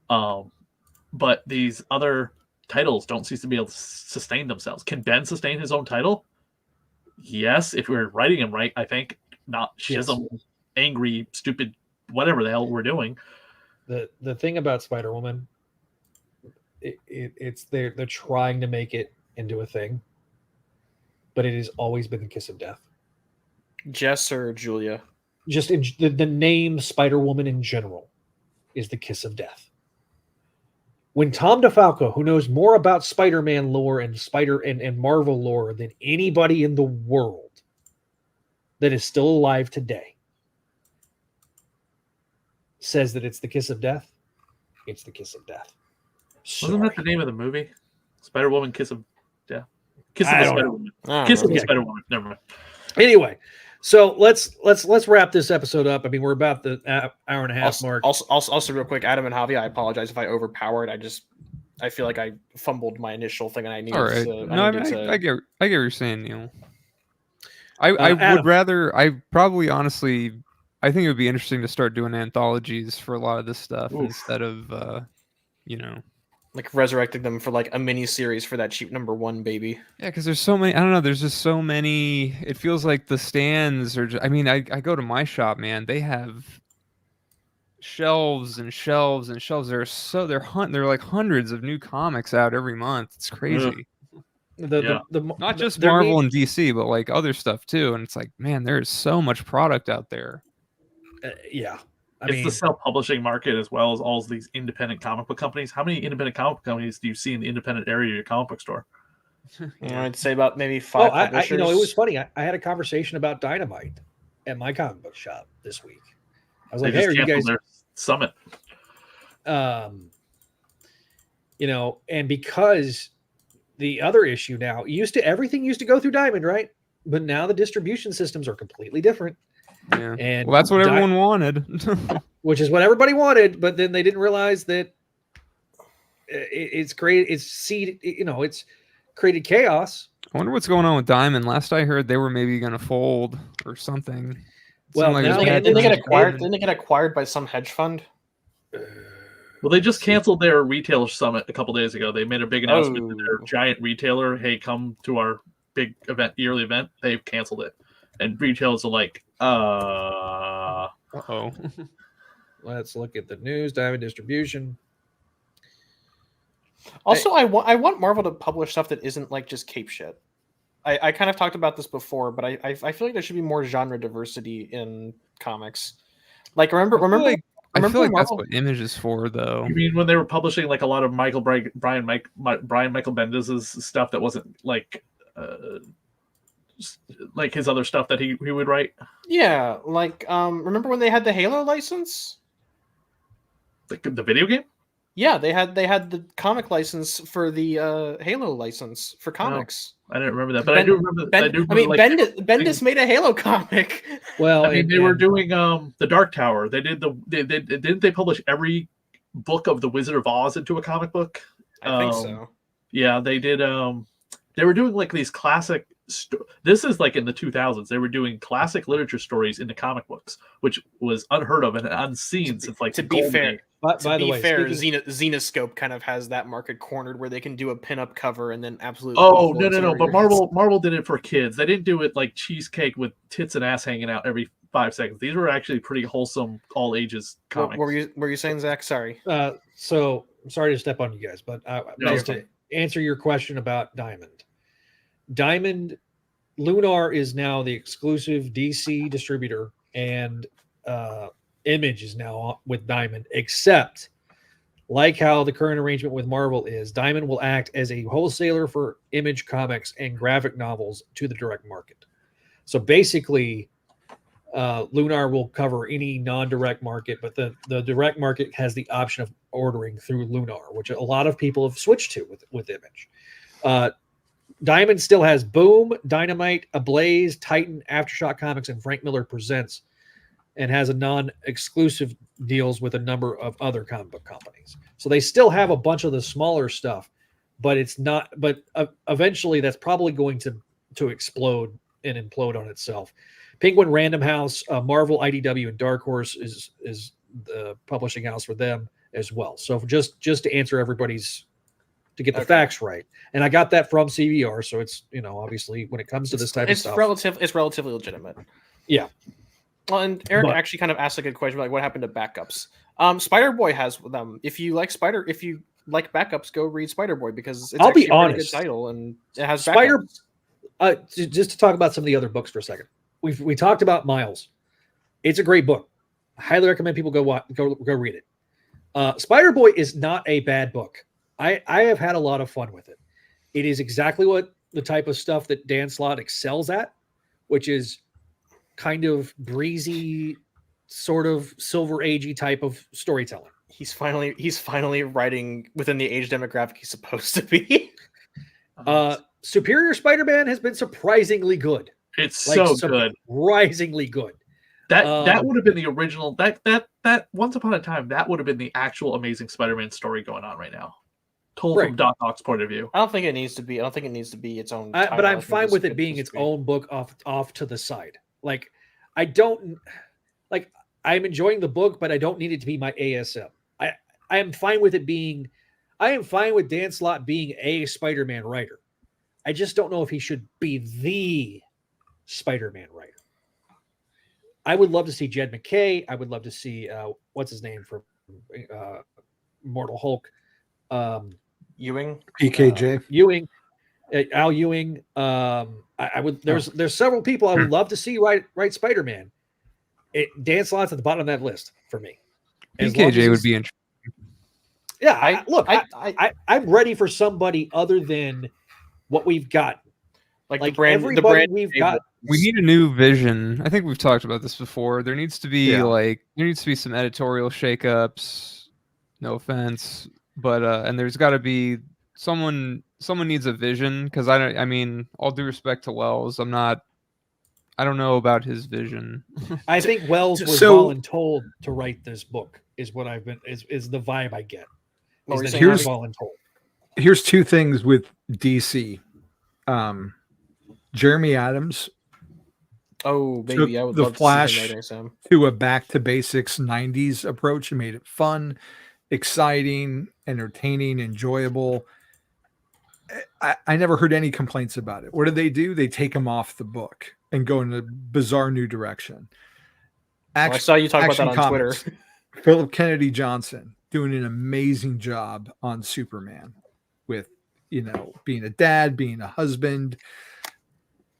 But these other titles don't seem to be able to sustain themselves. Can Ben sustain his own title? Yes, if we're writing him right, I think. Not Schism, angry, stupid, whatever the hell we're doing. The thing about Spider-Woman, it's they're trying to make it into a thing, but it has always been the kiss of death. Jess or Julia? Just in the name Spider-Woman in general is the kiss of death. When Tom DeFalco, who knows more about Spider-Man lore and and Marvel lore than anybody in the world that is still alive today, says that it's the kiss of death, it's the kiss of death. Wasn't that the name of the movie? Spider-Woman, Kiss of Death. Kiss of the Spider-Woman. Kiss of the Spider-Woman. Never mind. Anyway, so let's wrap this episode up. I mean, we're about the hour and a half mark. Also, real quick, Adam and Javi, I apologize if I overpowered. I feel like I fumbled my initial thing, and I needed to. I get what you're saying, Neil. I would rather. I think it would be interesting to start doing anthologies for a lot of this stuff instead of, like resurrecting them for like a mini series for that cheap #1 baby. Yeah, because there's so many. I don't know. There's just so many. It feels like the stands are. I go to my shop, man. They have shelves and shelves and shelves. They're like hundreds of new comics out every month. It's crazy. Not just Marvel and DC, but like other stuff too. And it's like, man, there is so much product out there. I mean, the self-publishing market as well as all these independent comic book companies. How many independent comic book companies do you see in the independent area of your comic book store? I'd say about maybe 5 publishers. It was funny. I had a conversation about Dynamite at my comic book shop this week. I was like, "Hey, are you guys?" Their summit. And because the other issue now everything used to go through Diamond, right? But now the distribution systems are completely different. Yeah. And that's what everyone wanted. Which is what everybody wanted, but then they didn't realize that it's created chaos. I wonder what's going on with Diamond. Last I heard, they were maybe going to fold or something. Well, didn't they get acquired? Didn't they get acquired by some hedge fund? Well, they just canceled their retailer summit a couple days ago. They made a big announcement to their giant retailer, "Hey, come to our big event, yearly event." They've canceled it, and retailers are like, uh-oh. Let's look at the news. Diamond distribution. Also, I want Marvel to publish stuff that isn't like just cape shit. I kind of talked about this before, but I feel like there should be more genre diversity in comics. Like remember, I feel like that's what Image is for, though. You mean when they were publishing like a lot of Brian Michael Bendis' stuff that wasn't like his other stuff that he would write? Yeah, like remember when they had the Halo license? The video game? Yeah, they had the comic license for the Halo license for comics. No, I didn't remember that, but I do remember. Bendis made a Halo comic. Well, they were doing the Dark Tower. Didn't they publish every book of the Wizard of Oz into a comic book? I think so. Yeah, they did. They were doing like these classic. This is like in the 2000s. They were doing classic literature stories into comic books, which was unheard of and unseen since like. To be fair, Zenoscope kind of has that market cornered where they can do a pinup cover and then absolutely. Oh no! But Marvel did it for kids. They didn't do it like cheesecake with tits and ass hanging out every 5 seconds. These were actually pretty wholesome, all ages comics. What were you saying, Zach? Sorry. So I'm sorry to step on you guys, but just to answer your question about Diamond, Lunar is now the exclusive DC distributor, and Image is now with Diamond, except like how the current arrangement with Marvel is, Diamond will act as a wholesaler for Image comics and graphic novels to the direct market. So basically, Lunar will cover any non-direct market, but the direct market has the option of ordering through Lunar, which a lot of people have switched to with Image. Diamond still has Boom, Dynamite, Ablaze, Titan, Aftershock Comics, and Frank Miller Presents, and has a non-exclusive deals with a number of other comic book companies. So they still have a bunch of the smaller stuff, but it's not. But eventually, that's probably going to explode and implode on itself. Penguin Random House, Marvel, IDW, and Dark Horse is the publishing house for them as well. So just to answer everybody's to get the facts right. And I got that from CBR, so it's, obviously when it comes to this type of stuff, it's relatively legitimate. Yeah. Well, and Eric actually kind of asked a good question, like what happened to backups. Spider-Boy has them. If you like backups, go read Spider-Boy because it's actually a good title and it has backups. Just to talk about some of the other books for a second. We talked about Miles. It's a great book. I highly recommend people go read it. Spider-Boy is not a bad book. I have had a lot of fun with it. It is exactly what the type of stuff that Dan Slott excels at, which is kind of breezy, sort of Silver Agey type of storytelling. He's finally writing within the age demographic he's supposed to be. Superior Spider-Man has been surprisingly good. It's so good. Surprisingly good. That would have been the original. That once upon a time, that would have been the actual Amazing Spider-Man story going on right now. Told from Doc Ock's point of view. I don't think it needs to be its own. But I'm fine with it being its own book off to the side. Like, I'm enjoying the book, but I don't need it to be my ASM. I am fine with it being. I am fine with Dan Slott being a Spider-Man writer. I just don't know if he should be the Spider-Man writer. I would love to see Jed McKay. I would love to see what's his name from Mortal Hulk. Ewing. PKJ. Ewing. Al Ewing. I would. There's several people I would love to see write Spider-Man. Dan Slott's at the bottom of that list for me. PKJ would be interesting. Yeah, I'm ready for somebody other than what we've got. Like the brand we've got. We need a new vision. I think we've talked about this before. There needs to be some editorial shakeups. No offense, but and there's got to be someone needs a vision, because I mean, all due respect to Wells, I don't know about his vision. I think Wells was voluntold to write this book is what is the vibe I get. Here's two things with DC. Jeremy Adams. Oh, baby, I would love Flash to see him writing to a back to basics 90s approach and made it fun, exciting, entertaining, enjoyable. I never heard any complaints about it. What do? They take him off the book and go in a bizarre new direction. I saw you talk about that on Twitter. Philip Kennedy Johnson doing an amazing job on Superman with, being a dad, being a husband,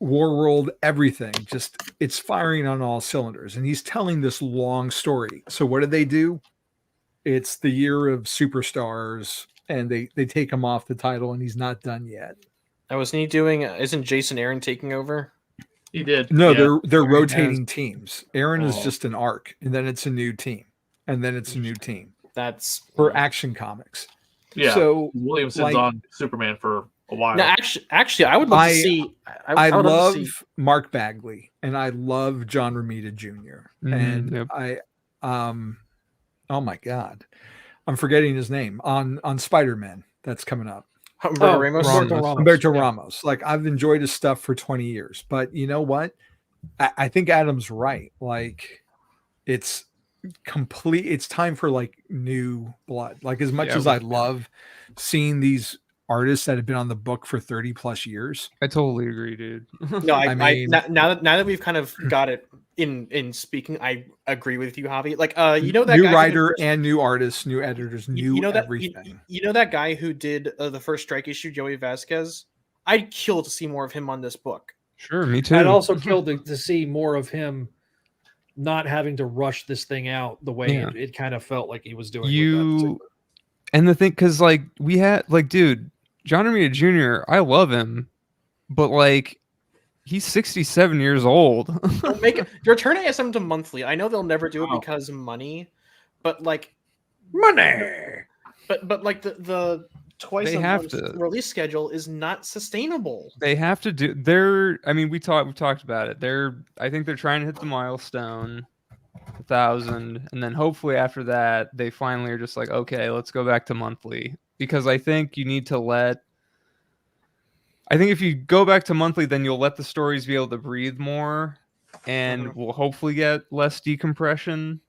Warworld, everything. Just, it's firing on all cylinders. And he's telling this long story. So what do? It's the year of superstars, and they take him off the title, and he's not done yet. Isn't Jason Aaron taking over? He did. No, they're rotating teams. Aaron is just an arc, and then it's a new team, and then it's a new team. That's for Action Comics. Yeah. So Williamson's on Superman for a while. No, actually, I would love to see. I love Mark Bagley, and I love John Romita Jr. And oh my God, I'm forgetting his name on Spider-Man that's coming up. Humberto Ramos. Like, I've enjoyed his stuff for 20 years, but you know what? I think Adam's right. Like, it's time for like new blood. Like, as much as I love seeing these artists that have been on the book for 30 plus years. I totally agree, dude. No, I mean, now that we've kind of got it in speaking, I agree with you, Javi. Like, that new guy writer and new artists, new editors, everything. You know that guy who did the first strike issue, Joey Vasquez? I'd kill to see more of him on this book. Sure, me too. I'd also kill to see more of him not having to rush this thing out the way it kind of felt like he was doing. And the thing, because like we had, like, dude, John Romita Jr., I love him, but like, he's 67 years old. Return ASM to monthly. I know they'll never do it because of money, but like money. But like the twice a month release schedule is not sustainable. They have to do. We've talked about it. I think they're trying to hit the milestone 1,000, and then hopefully after that they finally are just like, okay, let's go back to monthly, because I think you need to I think if you go back to monthly, then you'll let the stories be able to breathe more, and we'll hopefully get less decompression.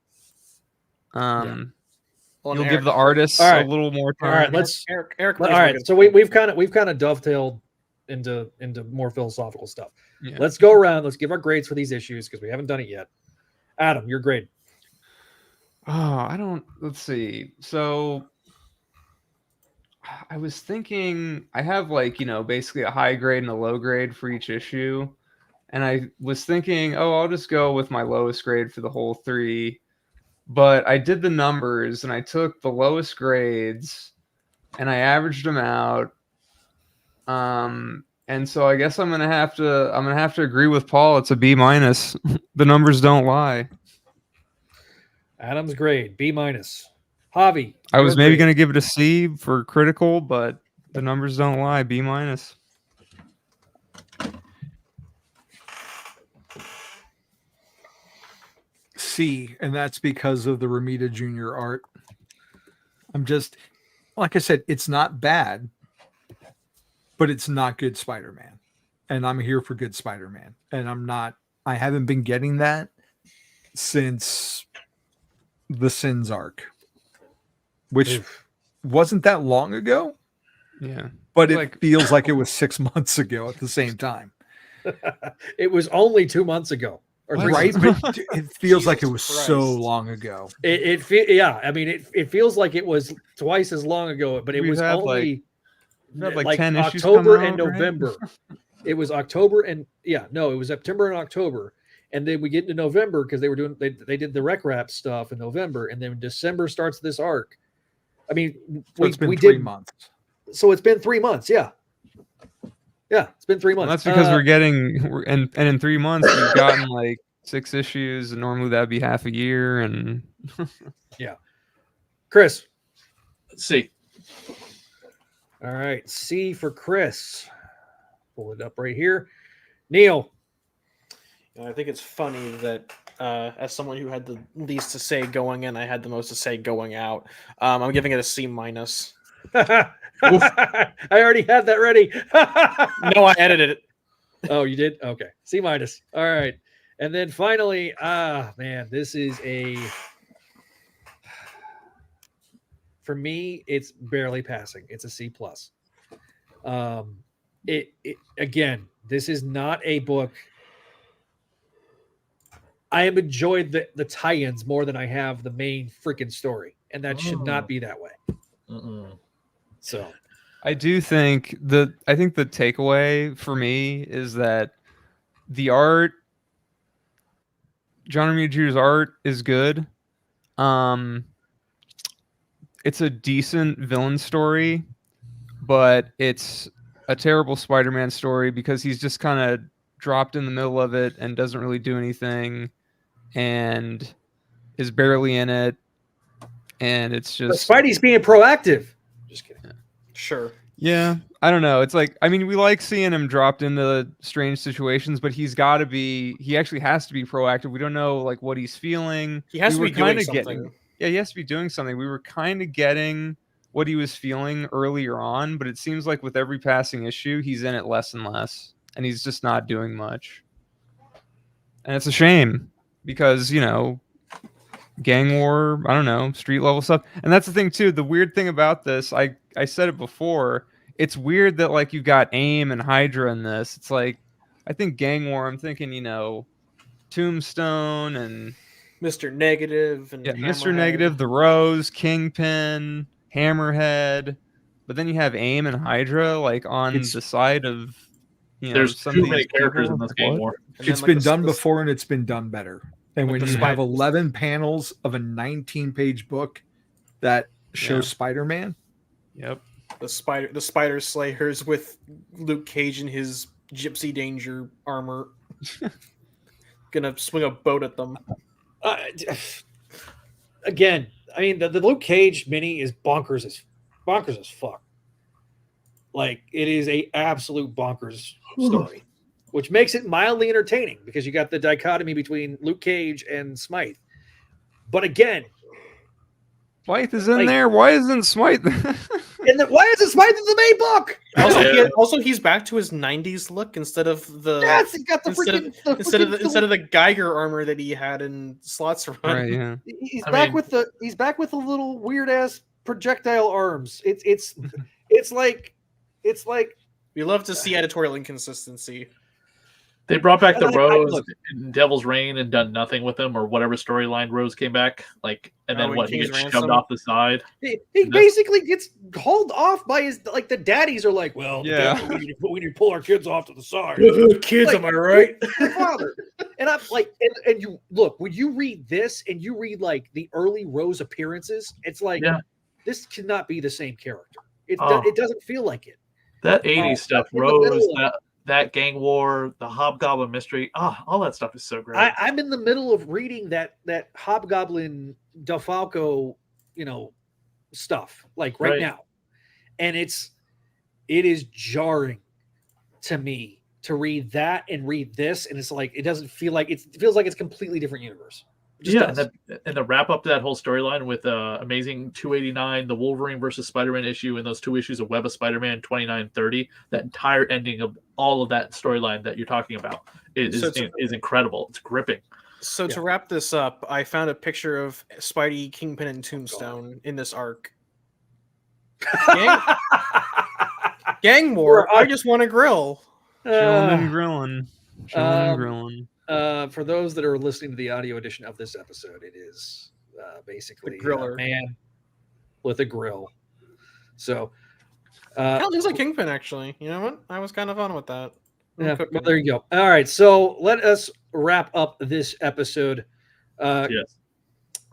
Well, You'll Eric, give the artists All right. a little more time. All right, let's. Eric. All right, so we've kind of dovetailed into more philosophical stuff. Yeah. Let's go around. Let's give our grades for these issues because we haven't done it yet. Adam, your grade. Oh, let's see. So I was thinking I have basically a high grade and a low grade for each issue. And I was thinking, I'll just go with my lowest grade for the whole 3. But I did the numbers and I took the lowest grades and I averaged them out. And so I guess I'm gonna have to agree with Paul. It's a B-. The numbers don't lie. Adam's grade B-. Javi. I was maybe gonna give it a C for critical, but the numbers don't lie. B-. C, and that's because of the Romita Jr. art. I'm just, like I said, it's not bad, but it's not good Spider-Man. And I'm here for good Spider-Man. And I haven't been getting that since the Sins arc, which wasn't that long ago. Yeah. But it feels like it was 6 months ago at the same time. It was only 2 months ago. Right, but it feels like it was so long ago. It feels like it was twice as long ago, but it was only like 10 issues October come and out, November. Right? It was October and it was September and October, and then we get into November because they did the Rec Rap stuff in November, and then December starts this arc. I mean, it's been 3 months. So it's been 3 months, yeah. Yeah, it's been 3 months. Well, that's because and in 3 months we've gotten 6 issues, and normally that'd be half a year. And yeah, Chris, C. All right, C for Chris. Pull it up right here. Neil. I think it's funny that as someone who had the least to say going in, I had the most to say going out. I'm giving it a C-. I already had that ready. No, I edited it. Oh, you did? Okay. C-. All right. And then finally, man, this is for me, it's barely passing. It's a C+. Again, this is not a book. I have enjoyed the tie-ins more than I have the main freaking story. And that should not be that way. So I do think the takeaway for me is that the art, John Romita Jr.'s art is good. It's a decent villain story, but it's a terrible Spider-Man story because he's just kind of dropped in the middle of it and doesn't really do anything and is barely in it. And it's just... But Spidey's being proactive. Just kidding. Yeah. Sure. Yeah, I don't know. It's we like seeing him dropped into strange situations, but he actually has to be proactive. We don't know what he's feeling. He has to be doing something. He has to be doing something. We were kind of getting what he was feeling earlier on, but it seems like with every passing issue, he's in it less and less, and he's just not doing much. And it's a shame because, gang war, I don't know, street level stuff. And that's the thing too. The weird thing about this, I said it before, it's weird that you've got AIM and Hydra in this. It's I think gang war, I'm thinking, Tombstone and Mr. Negative and Mr. Negative, the Rose, Kingpin, Hammerhead. But then you have AIM and Hydra on the side of there's some too of many these characters people. in this game war. It's been done before and it's been done better. And when you have 11 panels of a 19-page book that shows Spider-Man. Yep. The Spider Slayers with Luke Cage in his Gypsy Danger armor. Gonna swing a boat at them. Again, I mean the Luke Cage mini is bonkers as fuck. It is a absolute bonkers story, which makes it mildly entertaining because you got the dichotomy between Luke Cage and Smythe. But again, Smythe is in there. Why isn't Smythe? And why is it Spidey the main book? Also, he's back to his '90s look instead of the he got the instead of the Geiger armor that he had in Slots Run. Right, yeah. He's back with the little weird ass projectile arms. It's like we love to see editorial inconsistency. They brought back the Rose in Devil's Reign and done nothing with him, or whatever storyline Rose came back. And then he gets shoved off the side. He basically gets hauled off by his the daddies are like, well, yeah, we need to pull our kids off to the side. Kids, am I right? Father. And I'm like, and you look when you read this and you read like the early Rose appearances, it's like this cannot be the same character. It doesn't feel like it. That 80s stuff, Rose. That gang war, the Hobgoblin mystery, all that stuff is so great. I'm in the middle of reading that Hobgoblin DeFalco, stuff right now, and it is jarring to me to read that and read this, and it's like it doesn't feel like it feels like it's a completely different universe. And the wrap up to that whole storyline with Amazing 289, the Wolverine versus Spider-Man issue, and those 2 issues of Web of Spider-Man 2930, that entire ending of all of that storyline that you're talking about is incredible. It's gripping. So to wrap this up, I found a picture of Spidey, Kingpin, and Tombstone in this arc. Gang war. I just want to grill. Chilling and grilling. For those that are listening to the audio edition of this episode, it is basically a man with a grill. So, kind of looks like Kingpin, actually. You know what? I was kind of fun with that. Yeah, well, there you go. All right, so let us wrap up this episode. Yes,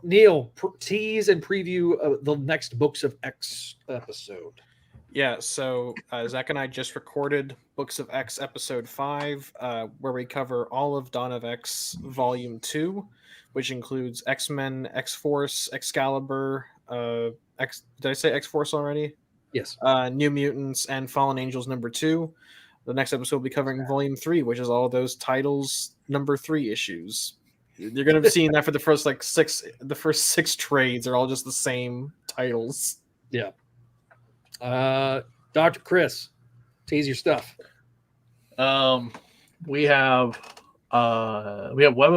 Neil, tease and preview the next Books of X episode. Yeah, so Zach and I just recorded Books of X Episode 5, where we cover all of Dawn of X Volume 2, which includes X-Men, X-Force, Excalibur, did I say X-Force already? Yes. New Mutants, and Fallen Angels number 2. The next episode will be covering Volume 3, which is all of those titles number 3 issues. You're going to be seeing that for the first six trades are all just the same titles. Yeah. Dr. Chris, tease your stuff. We have Web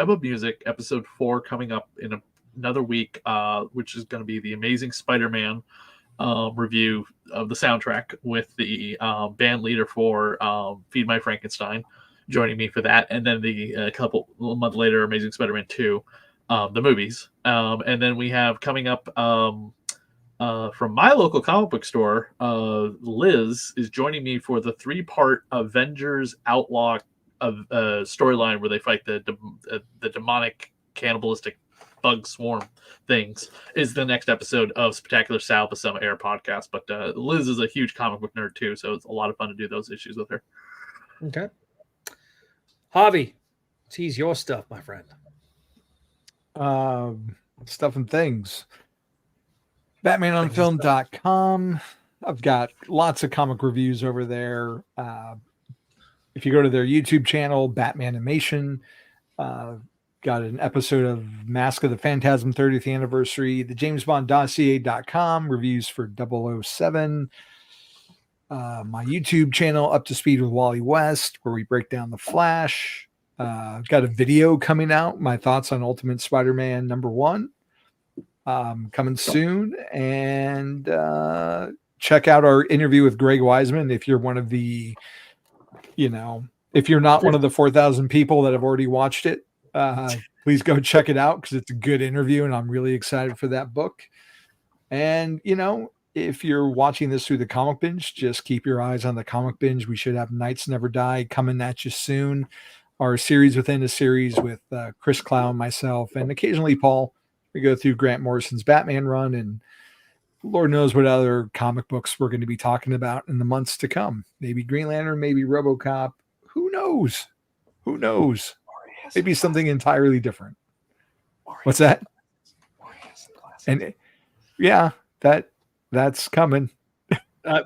of Music episode 4 coming up in another week, which is going to be the Amazing Spider-Man review of the soundtrack with the band leader for Feed My Frankenstein joining me for that, and then a month later, Amazing Spider-Man 2, the movies, and then we have coming up. From my local comic book store, Liz is joining me for the 3-part Avengers Outlaw storyline where they fight the demonic cannibalistic bug swarm things. Is the next episode of Spectacular Sal, the Summer Air podcast. But Liz is a huge comic book nerd too, so it's a lot of fun to do those issues with her. Okay, Javi, tease your stuff, my friend. Stuff and things. BatmanOnFilm.com. I've got lots of comic reviews over there. If you go to their YouTube channel, Batmanimation, got an episode of Mask of the Phantasm 30th anniversary. The JamesBondDossier.com, reviews for 007. My YouTube channel, Up to Speed with Wally West, where we break down The Flash. Got a video coming out, my thoughts on Ultimate Spider-Man #1. Coming soon, and check out our interview with Greg Weisman if you're one of the, if you're not one of the 4,000 people that have already watched it, please go check it out because it's a good interview and I'm really excited for that book. And, if you're watching this through the Comic Binge, just keep your eyes on the Comic Binge. We should have Knights Never Die coming at you soon. Our series within a series with Chris Clow, myself, and occasionally Paul. We go through Grant Morrison's Batman run, and Lord knows what other comic books we're going to be talking about in the months to come. Maybe Green Lantern, maybe RoboCop. Who knows? Maybe something entirely different. What's that? And yeah, that's coming.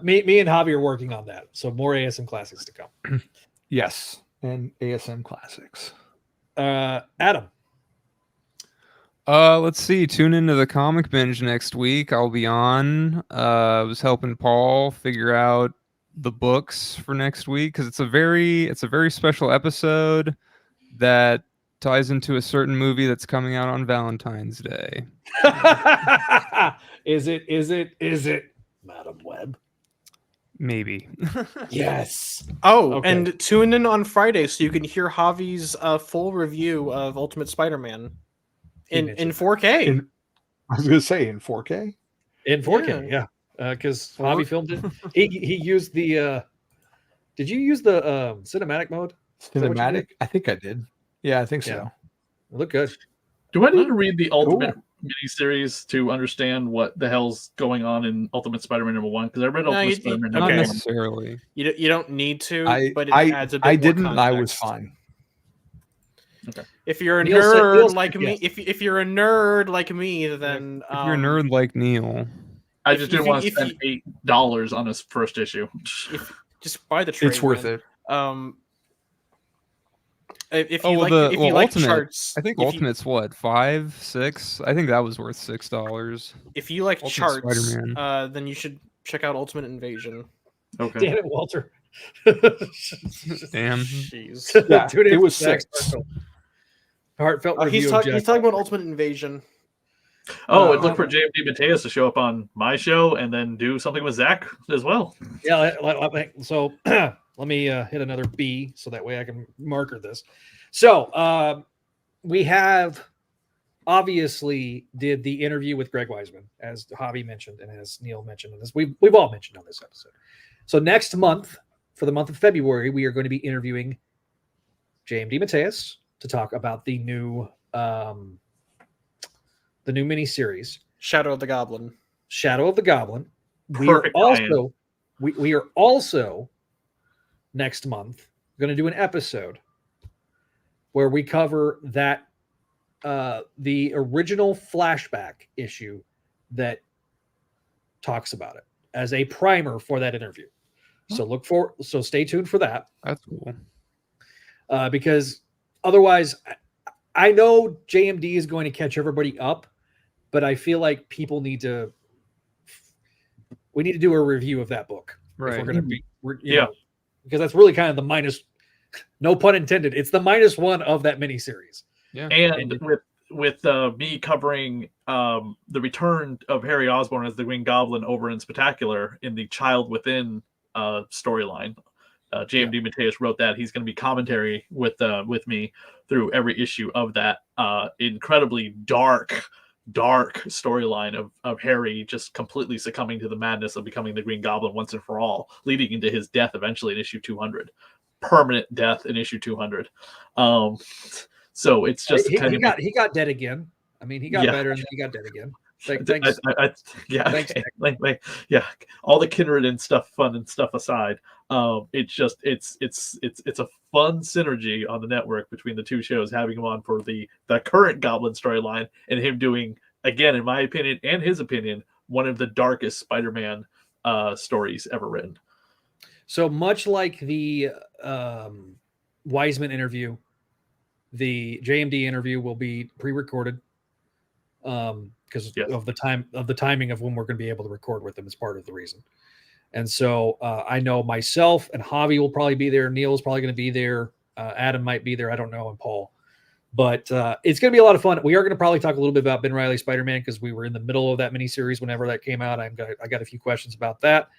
Me and Javi are working on that. So more ASM classics to come. Yes, and ASM classics. Adam. Let's see. Tune into the Comic Binge next week. I'll be on. I was helping Paul figure out the books for next week because it's a very special episode that ties into a certain movie that's coming out on Valentine's Day. Is it Madam Web? Maybe. Yes. Oh, Okay. and tune in on Friday so you can hear Javi's full review of Ultimate Spider-Man in 4K. I was going to say in 4K. In 4K, yeah. Because Javi filmed it. He used the. Did you use the cinematic mode? Cinematic? I think I did. Yeah, I think so. Yeah. It looked good. Do I need to read the Ultimate miniseries to understand what the hell's going on in Ultimate Spider-Man #1? Because I read Ultimate Spider-Man not #1. necessarily. You don't need to, but it I adds a bit I more didn't. context. I was fine. Okay. If you're a Neil nerd said like me, yes. if you're a nerd like me, then If you're a nerd like Neil, I just if didn't you- want to if spend $8 on his first issue. just buy the trade. It's worth man. it. If Oh, you well, like, if you like Ultimate, charts, I think if you- Ultimate's what, 5, 6? I think that was worth $6. If you like Ultimate charts, Spider-Man. then you should check out Ultimate Invasion. Okay. Damn it, Walter. Damn. Jeez. Yeah, Dude, it was Zach 6. Starkville. Heartfelt review. He's of talking Jack. about Ultimate Invasion. Oh, and look for JMD Mateus to show up on my show and then do something with Zach as well. Yeah. So let me hit another B so that way I can marker this. So we have obviously did the interview with Greg Weisman, as Javi mentioned and as Neil mentioned, and as we've all mentioned on this episode. So next month, for the month of February, we are going to be interviewing JMD Mateus to talk about the new miniseries, Shadow of the Goblin. Shadow of the Goblin. Perfect We are also next month going to do an episode where we cover that the original flashback issue that talks about it as a primer for that interview. So stay tuned for that. That's cool. Because otherwise, I know JMD is going to catch everybody up, but I feel like we need to do a review of that book. Right. If we're going to be, Yeah. because that's really kind of the minus, no pun intended. It's the -1 of that miniseries. Yeah. And with me covering the return of Harry Osborn as the Green Goblin over in Spectacular in the Child Within storyline. JMD Mateus wrote that. He's going to be commentary with me through every issue of that incredibly dark storyline of Harry just completely succumbing to the madness of becoming the Green Goblin once and for all, leading into his death eventually in issue 200. Permanent death in issue 200. So it's just he got dead again. I mean, he got better and then he got dead again. Thanks. Thanks. Thanks, Yeah. All the kindred and stuff, fun and stuff aside, it's a fun synergy on the network between the two shows, having him on for the current Goblin storyline and him doing, again, in my opinion and his opinion, one of the darkest Spider-Man stories ever written. So much like the Weisman interview, the JMD interview will be pre-recorded because of the timing of when we're going to be able to record with them is part of the reason. And so I know myself and Javi will probably be there. Neil's probably going to be there. Adam might be there. I don't know. And Paul. But it's going to be a lot of fun. We are going to probably talk a little bit about Ben Reilly Spider-Man because we were in the middle of that miniseries whenever that came out. I got a few questions about that.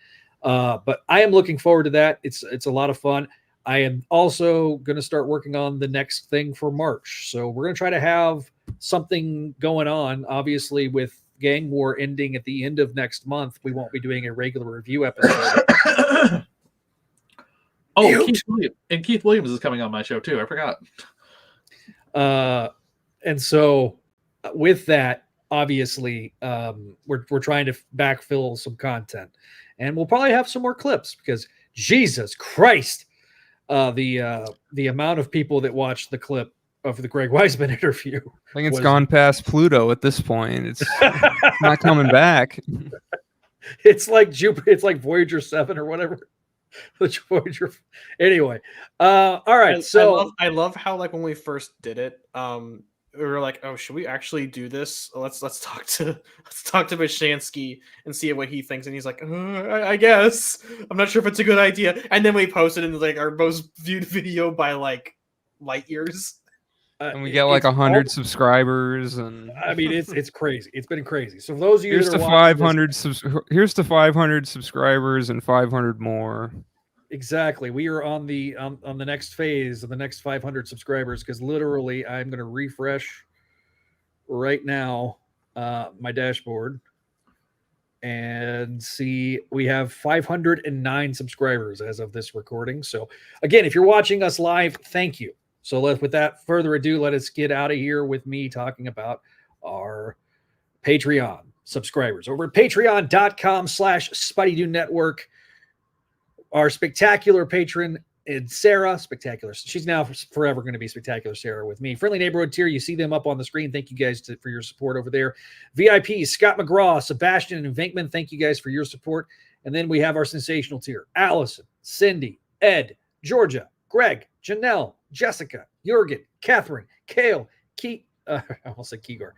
But I am looking forward to that. It's a lot of fun. I am also going to start working on the next thing for March. So we're going to try to have something going on. Obviously, with Gang War ending at the end of next month, we won't be doing a regular review episode. Keith Williams is coming on my show too. I forgot. And so with that, obviously, we're trying to backfill some content, and we'll probably have some more clips because Jesus Christ, the amount of people that watched the clip of the Greg Weisman interview. I think it's gone past Pluto at this point. It's not coming back. It's like it's like Voyager 7 or whatever. Anyway, all right. I love how, like, when we first did it, we were like, oh, should we actually do this? Let's talk to Bishansky and see what he thinks. And he's like, I guess I'm not sure if it's a good idea. And then we posted in like our most viewed video by like light years. And we get like 100 subscribers, and I mean it's crazy. It's been crazy. So for those of you here's that to are 500 here's to 500 subscribers and 500 more. Exactly. We are on the next phase of the next 500 subscribers, because literally I'm going to refresh right now my dashboard and see we have 509 subscribers as of this recording. So again, if you're watching us live, thank you. So without further ado, let us get out of here with me talking about our Patreon subscribers over at patreon.com/Spideydude Network. Our spectacular patron, Sarah, spectacular. She's now forever going to be Spectacular Sarah with me. Friendly Neighborhood tier, you see them up on the screen. Thank you guys for your support over there. VIP, Scott McGraw, Sebastian, and Venkman, thank you guys for your support. And then we have our sensational tier, Allison, Cindy, Ed, Georgia, Greg, Janelle, Jessica, Jurgen, Catherine, Kale, I almost said Keegor,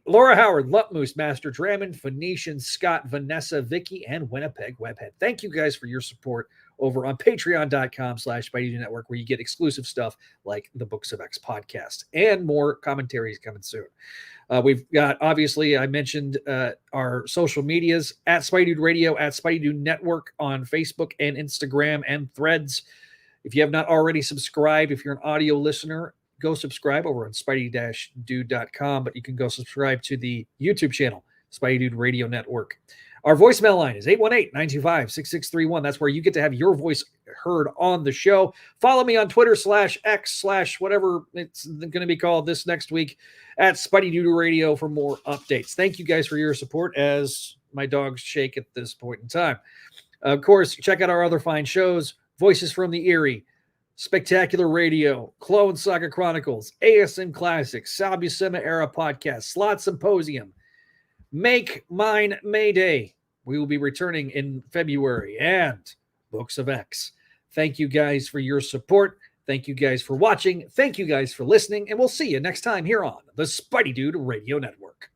Laura Howard, Lutmoose, Master Drammond, Phoenician, Scott, Vanessa, Vicky, and Winnipeg Webhead. Thank you guys for your support over on patreon.com/Spideydude Network, where you get exclusive stuff like the Books of X podcast and more commentaries coming soon. We've got, obviously, I mentioned our social medias at Spideydude Radio, at Spideydude Network on Facebook and Instagram and Threads. If you have not already subscribed, if you're an audio listener, go subscribe over on spidey-dude.com, but you can go subscribe to the YouTube channel, Spideydude Radio Network. Our voicemail line is 818-925-6631. That's where you get to have your voice heard on the show. Follow me on Twitter /X/ whatever it's going to be called this next week at Spideydude Radio for more updates. Thank you guys for your support as my dogs shake at this point in time. Of course, check out our other fine shows, Voices from the Eyrie, Spectacular Radio, Clone Saga Chronicles, ASM Classics, Sal Buscema Era Podcast, Slot Symposium, Make Mine Mayday. We will be returning in February, and Books of X. Thank you guys for your support. Thank you guys for watching. Thank you guys for listening, and we'll see you next time here on the Spideydude Radio Network.